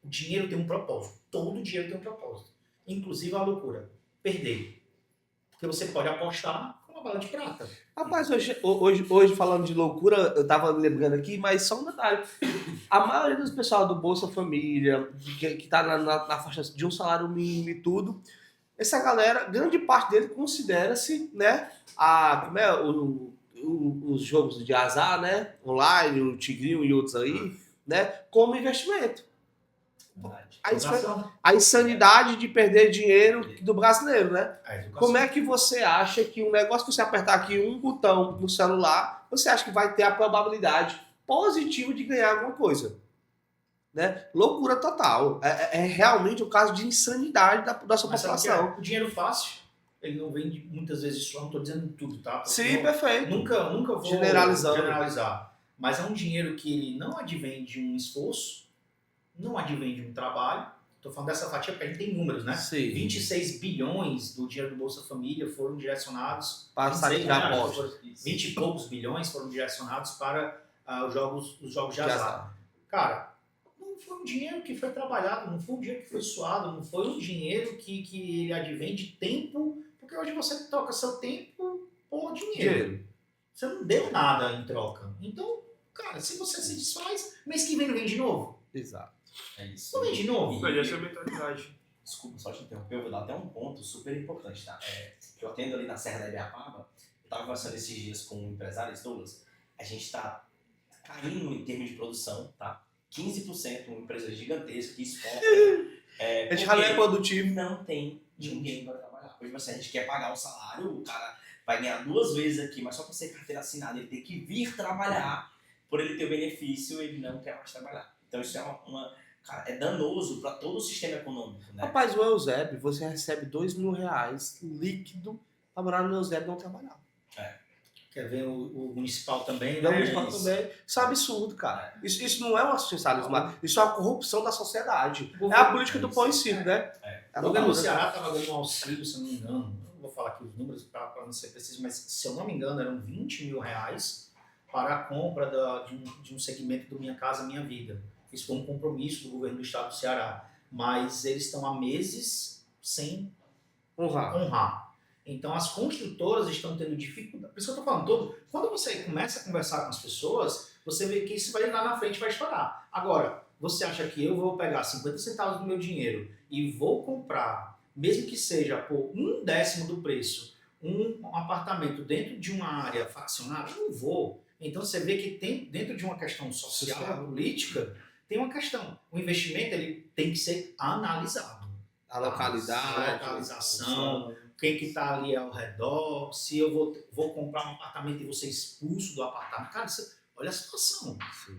O dinheiro tem um propósito. Todo dinheiro tem um propósito. Inclusive a loucura. Perder. Porque você pode apostar com uma bala de prata. Rapaz, hoje falando de loucura, eu tava me lembrando aqui, mas só um detalhe. A maioria dos pessoal do Bolsa Família, que tá na faixa de um salário mínimo e tudo, essa galera, grande parte dele considera-se, né, os jogos de azar, né, online, o Tigrinho e outros aí, né, como investimento. A insanidade de perder dinheiro do brasileiro, né? Como é que você acha que um negócio que você apertar aqui um botão no celular, você acha que vai ter a probabilidade positiva de ganhar alguma coisa? Né? Loucura total. É realmente um caso de insanidade da nossa população. O dinheiro fácil, ele não vem muitas vezes só, não estou dizendo tudo, tá? Porque Sim, perfeito. Nunca vou generalizar. Mas é um dinheiro que ele não advém de um esforço, não advém de um trabalho. Estou falando dessa fatia porque a gente tem números, né? Sim. 26 bilhões do dinheiro do Bolsa Família foram direcionados para sair de apostas. 20 e poucos bilhões foram direcionados para os jogos de azar. Cara, não foi um dinheiro que foi trabalhado, não foi um dinheiro que foi suado, não foi um dinheiro que ele advém de tempo, porque hoje você troca seu tempo por dinheiro. Você não deu nada em troca. Então, cara, se você se desfaz, mês que vem não vem de novo. Exato. É isso. Não vem de novo. Mas essa é a mentalidade. Desculpa, só te interromper, eu vou dar até um ponto super importante, tá? Que eu atendo ali na Serra da Ibiapaba, eu estava conversando esses dias com um empresário, Douglas, a gente está caindo em termos de produção, tá? 15%, uma empresa gigantesca que exporta. A gente já não é produtivo. Não tem ninguém para trabalhar. Hoje a gente quer pagar um salário, o cara vai ganhar 2 vezes aqui, mas só para ser carteira assinada, ele tem que vir trabalhar, por ele ter o benefício, ele não quer mais trabalhar. Então isso cara, é danoso para todo o sistema econômico, né? Rapaz, o Eusébio, você recebe R$2.000 líquido para morar no Eusébio e não trabalhar. Quer ver o municipal também, Não, né? também. Isso é absurdo, cara. Isso não é um assistencialismo, isso é uma corrupção da sociedade. O É a política do pão e circo, né? O governo do Ceará estava dando um auxílio, se eu não me engano, não vou falar aqui os números para não ser preciso, mas se eu não me engano eram R$20 mil para a compra de um segmento do Minha Casa Minha Vida. Isso foi um compromisso do governo do estado do Ceará, mas eles estão há meses sem honrar. Então as construtoras estão tendo dificuldade. Por isso que eu estou falando, quando você começa a conversar com as pessoas, você vê que isso vai lá na frente vai estourar. Agora, você acha que eu vou pegar 50 centavos do meu dinheiro e vou comprar, mesmo que seja por 1/10 do preço, um apartamento dentro de uma área faccionada? Eu não vou. Então você vê que tem, dentro de uma questão social, política, tem uma questão. O investimento ele tem que ser analisado. A localidade, a localização, quem que está ali ao redor, se eu vou comprar um apartamento e vou ser expulso do apartamento. Cara, Olha a situação.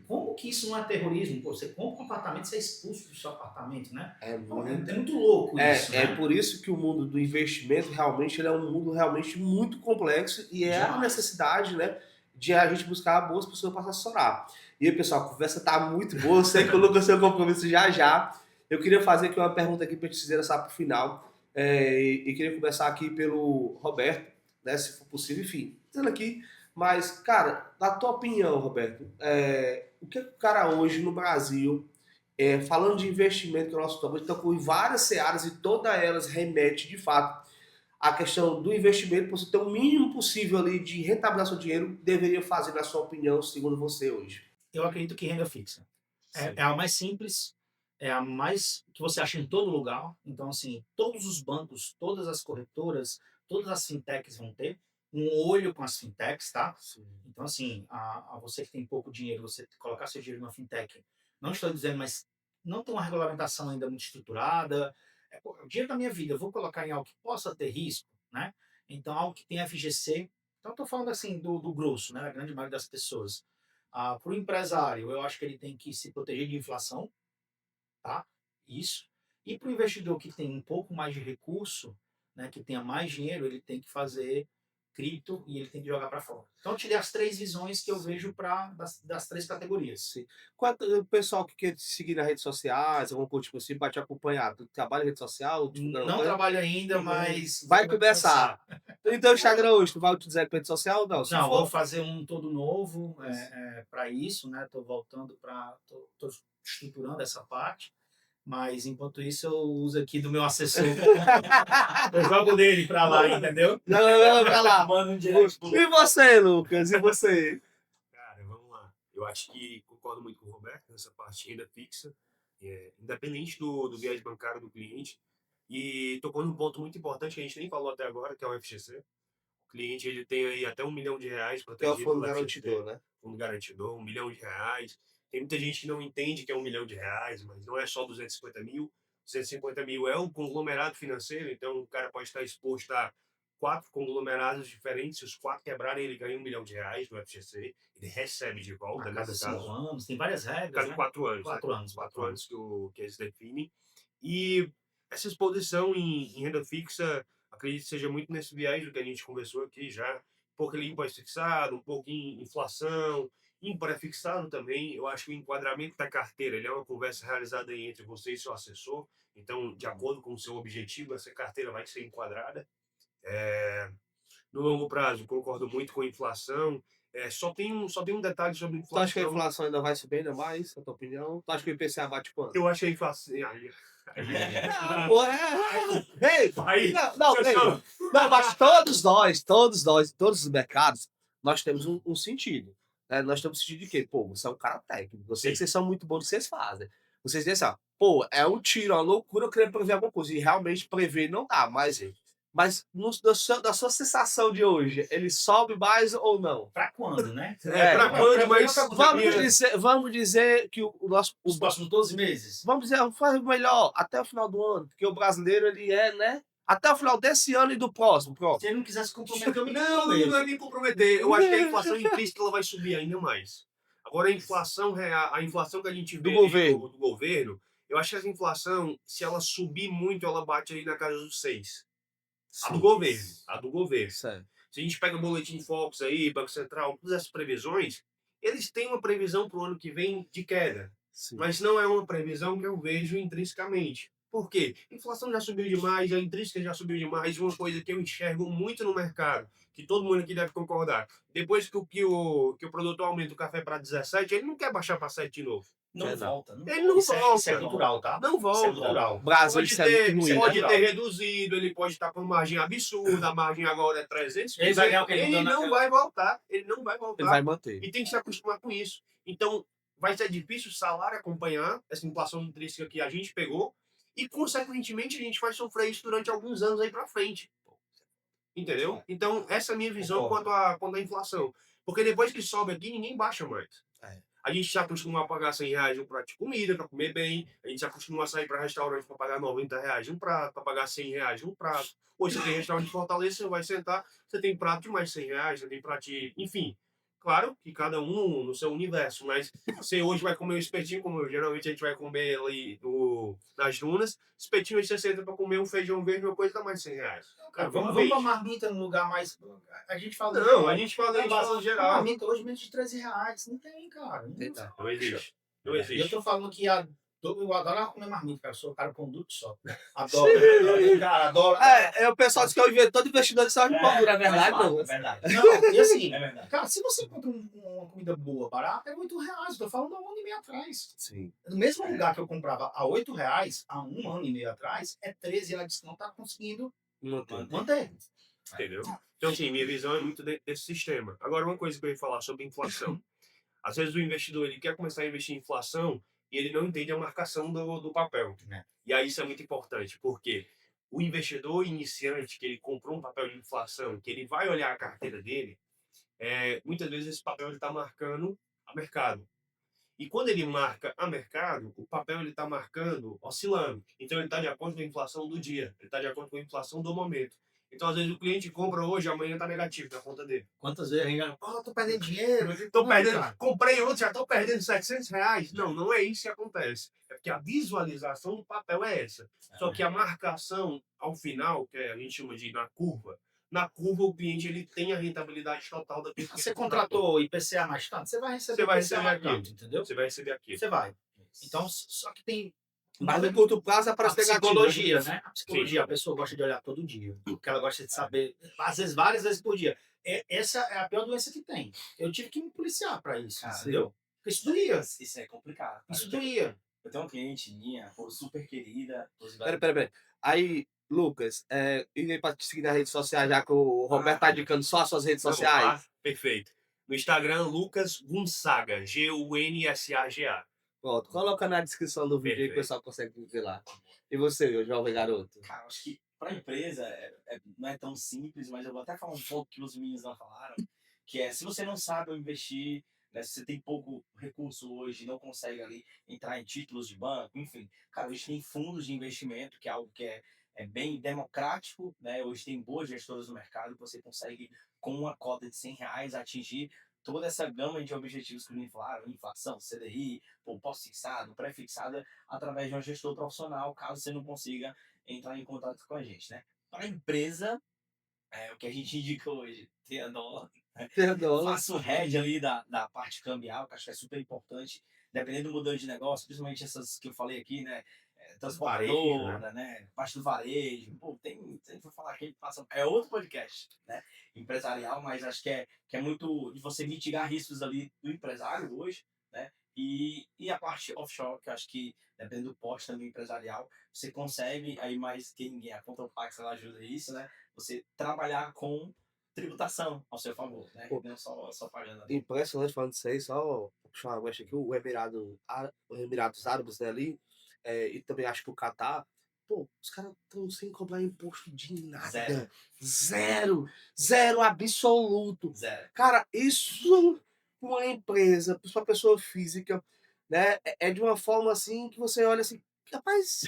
Como que isso não é terrorismo? Pô, você compra um apartamento, você é expulso do seu apartamento, né? É Pô, muito. é muito louco isso, É né? por isso que o mundo do investimento realmente ele é um mundo realmente muito complexo e é a Demais. necessidade, né, de a gente buscar boas pessoas para assessorar. E aí, pessoal, a conversa tá muito boa. Eu sei que o Lucas tem um compromisso já já. Eu queria fazer aqui uma pergunta aqui para a gente dizer para o final. E queria começar aqui pelo Roberto, né, se for possível, enfim, dizendo aqui. Mas, cara, na tua opinião, Roberto, o que o cara hoje no Brasil falando de investimento que o nosso estamos tocou em várias searas e todas elas remete de fato à questão do investimento, para você ter o mínimo possível ali de rentabilizar seu dinheiro, deveria fazer, na sua opinião, segundo você hoje? Eu acredito que renda fixa. Sim. É a mais simples, é a mais que você acha em todo lugar. Então, assim, todos os bancos, todas as corretoras, todas as fintechs vão ter um olho com as fintechs, tá? Sim. Então, assim, a você que tem pouco dinheiro, você colocar seu dinheiro numa fintech, não estou dizendo, mas não tem uma regulamentação ainda muito estruturada. Pô, o dinheiro da minha vida, eu vou colocar em algo que possa ter risco, né? Então, algo que tem FGC. Então, estou falando, assim, do grosso, né? A grande maioria das pessoas. Para o empresário, eu acho que ele tem que se proteger de inflação, tá? Isso. E para o investidor que tem um pouco mais de recurso, né, que tenha mais dinheiro, ele tem que fazer cripto e ele tem que jogar para fora. Então, eu te dei as três visões que eu vejo das três categorias. Sim. O pessoal que quer te seguir nas redes sociais, alguma coisa tipo assim, para te acompanhar, tu trabalha em rede social? Tipo, Não trabalho ainda, mas vai começar. Então, o Instagram hoje, tu vai utilizar para rede social ou não? Se Não, for, vou fazer um todo novo para isso, né? Estou voltando para, tô estruturando essa parte. Mas enquanto isso eu uso aqui do meu assessor. Eu jogo dele pra lá, entendeu? não, vai lá. Manda um direct pro E você, Lucas? E você? Cara, vamos lá. Eu acho que concordo muito com o Roberto nessa parte de renda fixa, independente do viés bancário do cliente. E tocou num ponto muito importante que a gente nem falou até agora, que é o FGC. O cliente ele tem aí até R$ 1 milhão Que é o protegido fundo pelo garantidor, FGC, né? fundo garantidor, R$ 1 milhão. Tem muita gente que não entende que é R$ 1 milhão, mas não é só 250 mil. 250 mil é um conglomerado financeiro, então o cara pode estar exposto a 4 conglomerados diferentes. Se os 4 quebrarem, ele ganha R$ 1 milhão do FGC. Ele recebe de volta, A cada nesse 5 caso. anos, tem várias regras, Cada né? 4 anos. 4 anos. 4 anos que eles definem. E essa exposição em renda fixa, acredito que seja muito nesse viés do que a gente conversou aqui já. Um pouco ali em pós-fixado, um pouco em inflação, em pré-fixado também. Eu acho que o enquadramento da carteira ele é uma conversa realizada aí entre você e seu assessor. Então, de acordo com o seu objetivo, essa carteira vai ser enquadrada. No longo prazo, concordo muito com a inflação. Só tem um detalhe sobre Tu acha que a inflação. inflação ainda vai subir ainda mais, na tua opinião? Tu acha que o IPCA bate quanto? Eu acho a inflação. Aí, Não, mas todos nós, todos os mercados, nós temos um sentido. Né? Nós temos sentido de quê? Pô, você é um cara técnico, vocês, Sim. vocês são muito bons no que vocês fazem. Vocês dizem assim, ó, pô, é um tiro, uma loucura eu querer prever alguma coisa. E realmente prever não dá, mas da sua sensação de hoje, ele sobe mais ou não? Pra quando, né? Pra quando, mas Vamos dizer que o nosso. Os próximos 12 meses. Vamos dizer, faz melhor até o final do ano, porque o brasileiro ele é, né? Até o final desse ano e do próximo. Se ele não quiser se comprometer, eu me Não, comprometo. não é nem comprometer. Eu acho que a inflação implícita ela vai subir ainda mais. Agora, a inflação real, a inflação que a gente vê do governo, eu acho que essa inflação, se ela subir muito, ela bate ali na casa dos 6. A do governo. A do governo. Certo. Se a gente pega o Boletim Focus aí, Banco Central, todas essas previsões, eles têm uma previsão para o ano que vem de queda. Sim. Mas não é uma previsão que eu vejo intrinsecamente. Por quê? A inflação já subiu demais, a intrínseca já subiu demais. Uma coisa que eu enxergo muito no mercado, que todo mundo aqui deve concordar. Depois que o produtor aumenta o café para 17, ele não quer baixar para 7 de novo. Não volta. Ele não volta. Isso é cultural, tá? Não volta. Isso é cultural. Brasil Pode ter reduzido, ele pode estar com margem absurda, a margem agora é 300. Ele vai ganhar o que ele não vai voltar. Ele não vai voltar. Ele vai manter. E tem que se acostumar com isso. Então, vai ser difícil o salário acompanhar essa inflação intrínseca que a gente pegou e, consequentemente, a gente vai sofrer isso durante alguns anos aí para frente. Entendeu? Então, essa é a minha visão quanto à inflação. Porque depois que sobe aqui, ninguém baixa mais. A gente se acostuma a pagar R$ 100 um prato de comida para comer bem. A gente se acostuma a sair para restaurante para pagar R$ 90 um prato, para pagar R$ 100 um prato. Hoje você tem restaurante de Fortaleza, você vai sentar, você tem prato de mais R$ 100, você tem prato de... Enfim, Claro que cada um no seu universo, mas você hoje vai comer um espetinho, como geralmente a gente vai comer ali nas dunas, espetinho você senta pra comer um feijão verde, uma coisa dá mais de R$100. Cara, vamos Vamos pra marmita num lugar mais. A gente fala. Não, a gente fala uma geral. marmita hoje menos de R$13. Não tem, cara. Não existe. Não E eu existe. tô falando que eu adoro comer marmita, cara. Eu sou um cara com duto só. Adoro. Cara, adoro. O pessoal diz que todo investidor só de gordura, é verdade, não? É verdade. Não, e assim, É verdade. cara, se você encontra uma comida boa, barata, é R$8. Eu tô falando há um ano e meio atrás. Sim. No mesmo lugar que eu comprava a R$8, há um ano e meio atrás, é 13 ela disse que não tá conseguindo manter. Entendeu? Então, assim, minha visão é muito desse sistema. Agora, uma coisa que eu ia falar sobre inflação. Às vezes o investidor ele quer começar a investir em inflação e ele não entende a marcação do papel. E aí isso é muito importante, porque o investidor iniciante, que ele comprou um papel de inflação, que ele vai olhar a carteira dele, muitas vezes esse papel está marcando a mercado. E quando ele marca a mercado, o papel ele está marcando, oscilando. Então ele está de acordo com a inflação do dia, ele está de acordo com a inflação do momento. Então, às vezes, o cliente compra hoje, amanhã está negativo na conta dele. Quantas vezes a gente tô perdendo dinheiro. Tô perdendo, comprei outro, já tô perdendo R$700. Não, não é isso que acontece. É porque a visualização do papel é essa. Só que a marcação, ao final, que a gente chama de na curva o cliente ele tem a rentabilidade total daquilo que Você ele contratou IPCA mais tanto, você vai receber IPCA mais aquilo. tanto, entendeu? Você vai receber aquilo. Você vai. Então, só que tem... Mas no curto prazo A aparece negativo. psicologia, né? A psicologia, Sim. a pessoa gosta de olhar todo dia. Porque ela gosta de saber, às vezes, várias vezes por dia. Essa é a pior doença que tem. Eu tive que me policiar pra isso, Cara, entendeu? Porque isso doía. Isso é complicado. Isso doía. Eu tenho uma cliente minha, pô, super querida. Peraí. Aí, Lucas, e aí pra te seguir nas redes sociais, já que o Roberto tá indicando só as suas redes sociais. Perfeito. No Instagram, Lucas Gunsaga, Gunsaga. Pronto, coloca na descrição do vídeo aí que o pessoal consegue ver lá. E você, meu jovem garoto? Cara, acho que para empresa não é tão simples, mas eu vou até falar um pouco que os meninos não falaram, que é, se você não sabe investir, né, se você tem pouco recurso hoje, não consegue ali entrar em títulos de banco, enfim, cara, hoje tem fundos de investimento, que é algo que é bem democrático, né? Hoje tem boas gestoras no mercado, que você consegue, com uma cota de R$100, atingir toda essa gama de objetivos que me falaram, inflação, CDI, pós-fixado, pré-fixado, através de um gestor profissional, caso você não consiga entrar em contato com a gente, né? Para a empresa, o que a gente indica hoje, tenha dólar, faça um hedge ali da parte cambial, que acho que é super importante, dependendo do modelo de negócio, principalmente essas que eu falei aqui, né? Transportadora, né? Parte do varejo. Pô, tem vou falar que passa. É outro podcast, né? Empresarial, mas acho que é muito de você mitigar riscos ali do empresário hoje, né? E a parte offshore, que eu acho que, dependendo do porte também empresarial, você consegue, aí mais que ninguém, a conta Pax ela ajuda isso, né? Você trabalhar com tributação ao seu favor, né? Pô, não só pagando. Impressionante falando disso aí, só puxar uma aqui, o Emirados Árabes, né, ali, e também acho que o Catar, pô, os caras estão sem cobrar imposto de nada. Zero absoluto. Zero. Cara, isso uma empresa, para uma pessoa física, né, é de uma forma assim que você olha assim, rapaz,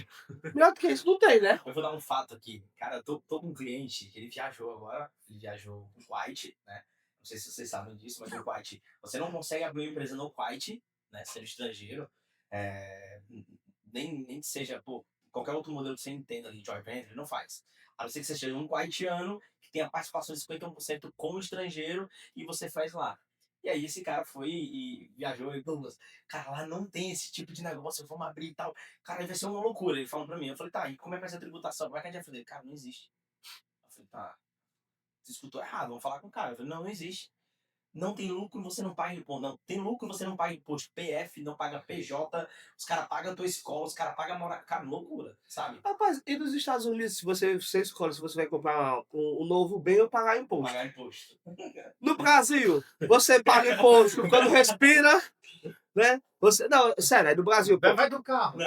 melhor do que isso não tem, né? Eu vou dar um fato aqui. Cara, eu tô com um cliente que ele viajou agora, ele viajou no Kuwait, né? Não sei se vocês sabem disso, mas no Kuwait, você não consegue abrir uma empresa no Kuwait, né? Sendo estrangeiro, nem que seja, pô, qualquer outro modelo que você entenda ali, joint venture, não faz. A não ser que você seja um kuwaitiano que tenha participação de 51% como estrangeiro e você faz lá. E aí esse cara foi e viajou e Douglas, cara, lá não tem esse tipo de negócio, vamos abrir e tal. Cara, aí vai ser uma loucura. Ele falou pra mim, eu falei, tá, e como é que vai ser a tributação? Como é que a gente vai fazer? Cara, não existe. Eu falei, tá, você escutou errado, vamos falar com o cara. Eu falei, não existe. Não tem lucro, você não paga imposto. Não, tem lucro, você não paga imposto. PF, não paga PJ, os caras pagam a tua escola, os caras pagam a moral. Cara, loucura, sabe? Rapaz, e nos Estados Unidos, se você escolhe se você vai comprar um novo bem ou pagar imposto. Pagar imposto. No Brasil, você paga imposto quando respira, né? Não, sério, é do Brasil. Pô. Vai do carro.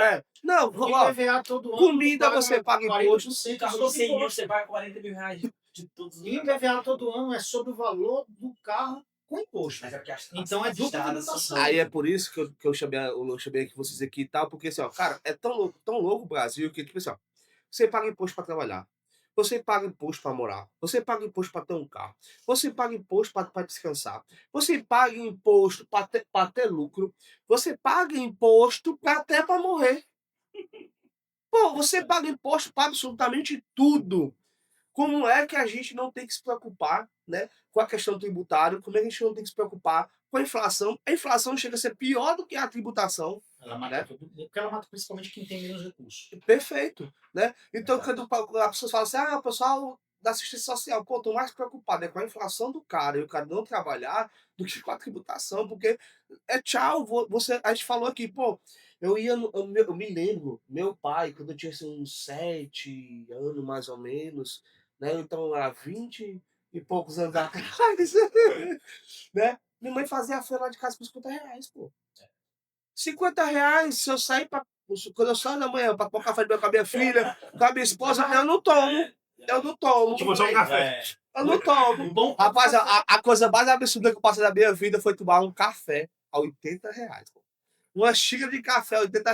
Não, ó, IPVA todo ano. comida você paga imposto. 40% Carro de sobre 100 mil, imposto. você paga 40 mil reais de todos os E IPVA todo ano é sobre o valor do carro com imposto. Mas é porque Então é dupla estradas tributação. Aí é por isso que eu chamei aqui vocês aqui e tal, porque assim, ó, cara, é tão louco o Brasil que, tipo assim, ó, você paga imposto para trabalhar, Você paga imposto para morar. Você paga imposto para ter um carro. Você paga imposto para descansar. Você paga imposto para ter lucro. Você paga imposto até para morrer. Pô, você paga imposto para absolutamente tudo. Como é que a gente não tem que se preocupar, né, com a questão tributária? Como é que a gente não tem que se preocupar com a inflação? A inflação chega a ser pior do que a tributação. Ela mata tudo, porque ela mata principalmente quem tem menos recursos. Perfeito, né? Então, quando a pessoa fala assim, o pessoal da assistência social, pô, tô mais preocupado com a inflação do cara e o cara não trabalhar do que com a tributação, porque tchau, a gente falou aqui, pô, eu me lembro, meu pai, quando eu tinha assim, uns 7 anos mais ou menos, né? Então era 20 e poucos anos atrás, né? Minha mãe fazia a feira lá de casa por R$ 50, pô. R$ 50, se eu sair quando eu saio da manhã para tomar café com a minha filha, com a minha esposa, eu não tomo. Eu não tomo. Tipo, só um café. Eu não tomo. Bom, Rapaz, a coisa mais absurda que eu passei na minha vida foi tomar um café a R$ 80. Pô. Uma xícara de café a R$ 80.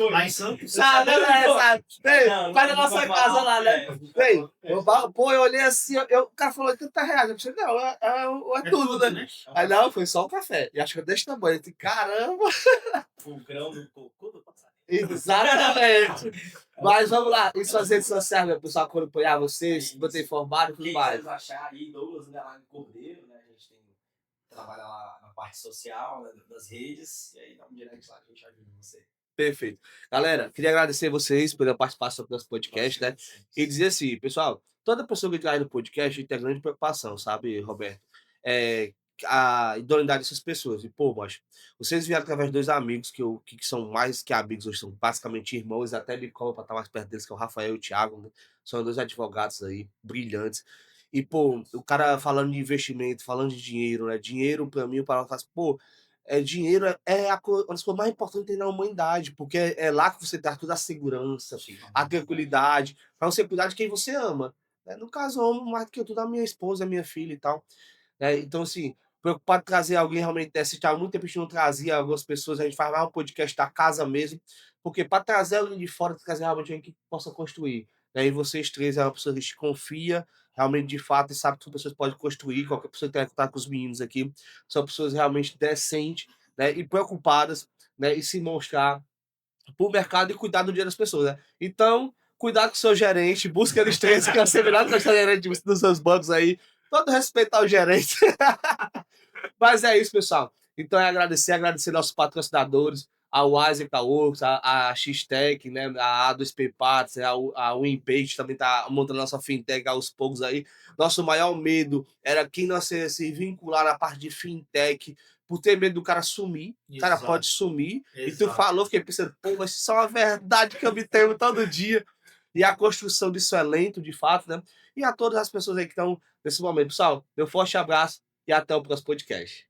lá em Santos. Sabe, né? Sabe? Vem, vai na nossa casa lá, né? É. Vem, eu olhei assim, o cara falou R$ 80. Eu pensei, não, é tudo, né? Aí não, foi só o café. E acho que eu desse tamanho. Eu disse, caramba! O grão do cocô do passarinho. Exatamente. Mas vamos lá. E suas redes sociais, meu pessoal, quando apoiar vocês, manter informado e tudo Quem mais. quiser achar aí, Douglas Underline Cordeiro, né? A gente trabalha lá na parte social, né, das redes, e aí dá um direct lá que a gente ajuda você. Perfeito. Galera, queria agradecer vocês pela participação do nosso podcast, né? E dizer assim, pessoal, toda pessoa que traz no podcast tem grande preocupação, sabe, Roberto? A idoneidade dessas pessoas. E, pô, mas vocês vieram através de 2 amigos que são mais que amigos, hoje são basicamente irmãos, até me cobram para estar mais perto deles, que é o Rafael e o Thiago, né? São 2 advogados aí, brilhantes. E, pô, o cara falando de investimento, falando de dinheiro, né? Dinheiro, para mim, o cara fala assim, pô, dinheiro uma das coisas mais importantes que tem na humanidade, porque é lá que você dá toda a segurança, a tranquilidade, para você cuidar de quem você ama. Né? No caso, eu amo mais do que tudo a minha esposa, a minha filha e tal. Né? Então, assim, preocupado em trazer alguém realmente desse, já há muito tempo a gente não trazia algumas pessoas, a gente faz mais um podcast da casa mesmo, porque para trazer alguém de fora, trazer realmente alguém que possa construir. Né? E vocês três é uma pessoa que a gente confia, realmente de fato, e sabe que as pessoas podem construir, qualquer pessoa que tenha contato com os meninos aqui, são pessoas realmente decentes, né? E preocupadas, né? E se mostrar para o mercado e cuidar do dia das pessoas. Né? Então, cuidado com o seu gerente, busca eles três, que é ser melhor que o gerente dos seus bancos aí, todo respeito ao gerente. Mas é isso, pessoal. Então é agradecer nossos patrocinadores, a Wise Caworks, a X-Tech, né, a A2P Parts, a Winpage também está montando a nossa fintech aos poucos aí. Nosso maior medo era quem não se vincular na parte de fintech, por ter medo do cara sumir. O cara pode sumir. Exato. E tu falou, fiquei pensando, pô, mas isso é uma verdade que eu me tenho todo dia. E a construção disso é lento, de fato, né? E a todas as pessoas aí que estão nesse momento. Pessoal, meu forte abraço e até o próximo podcast.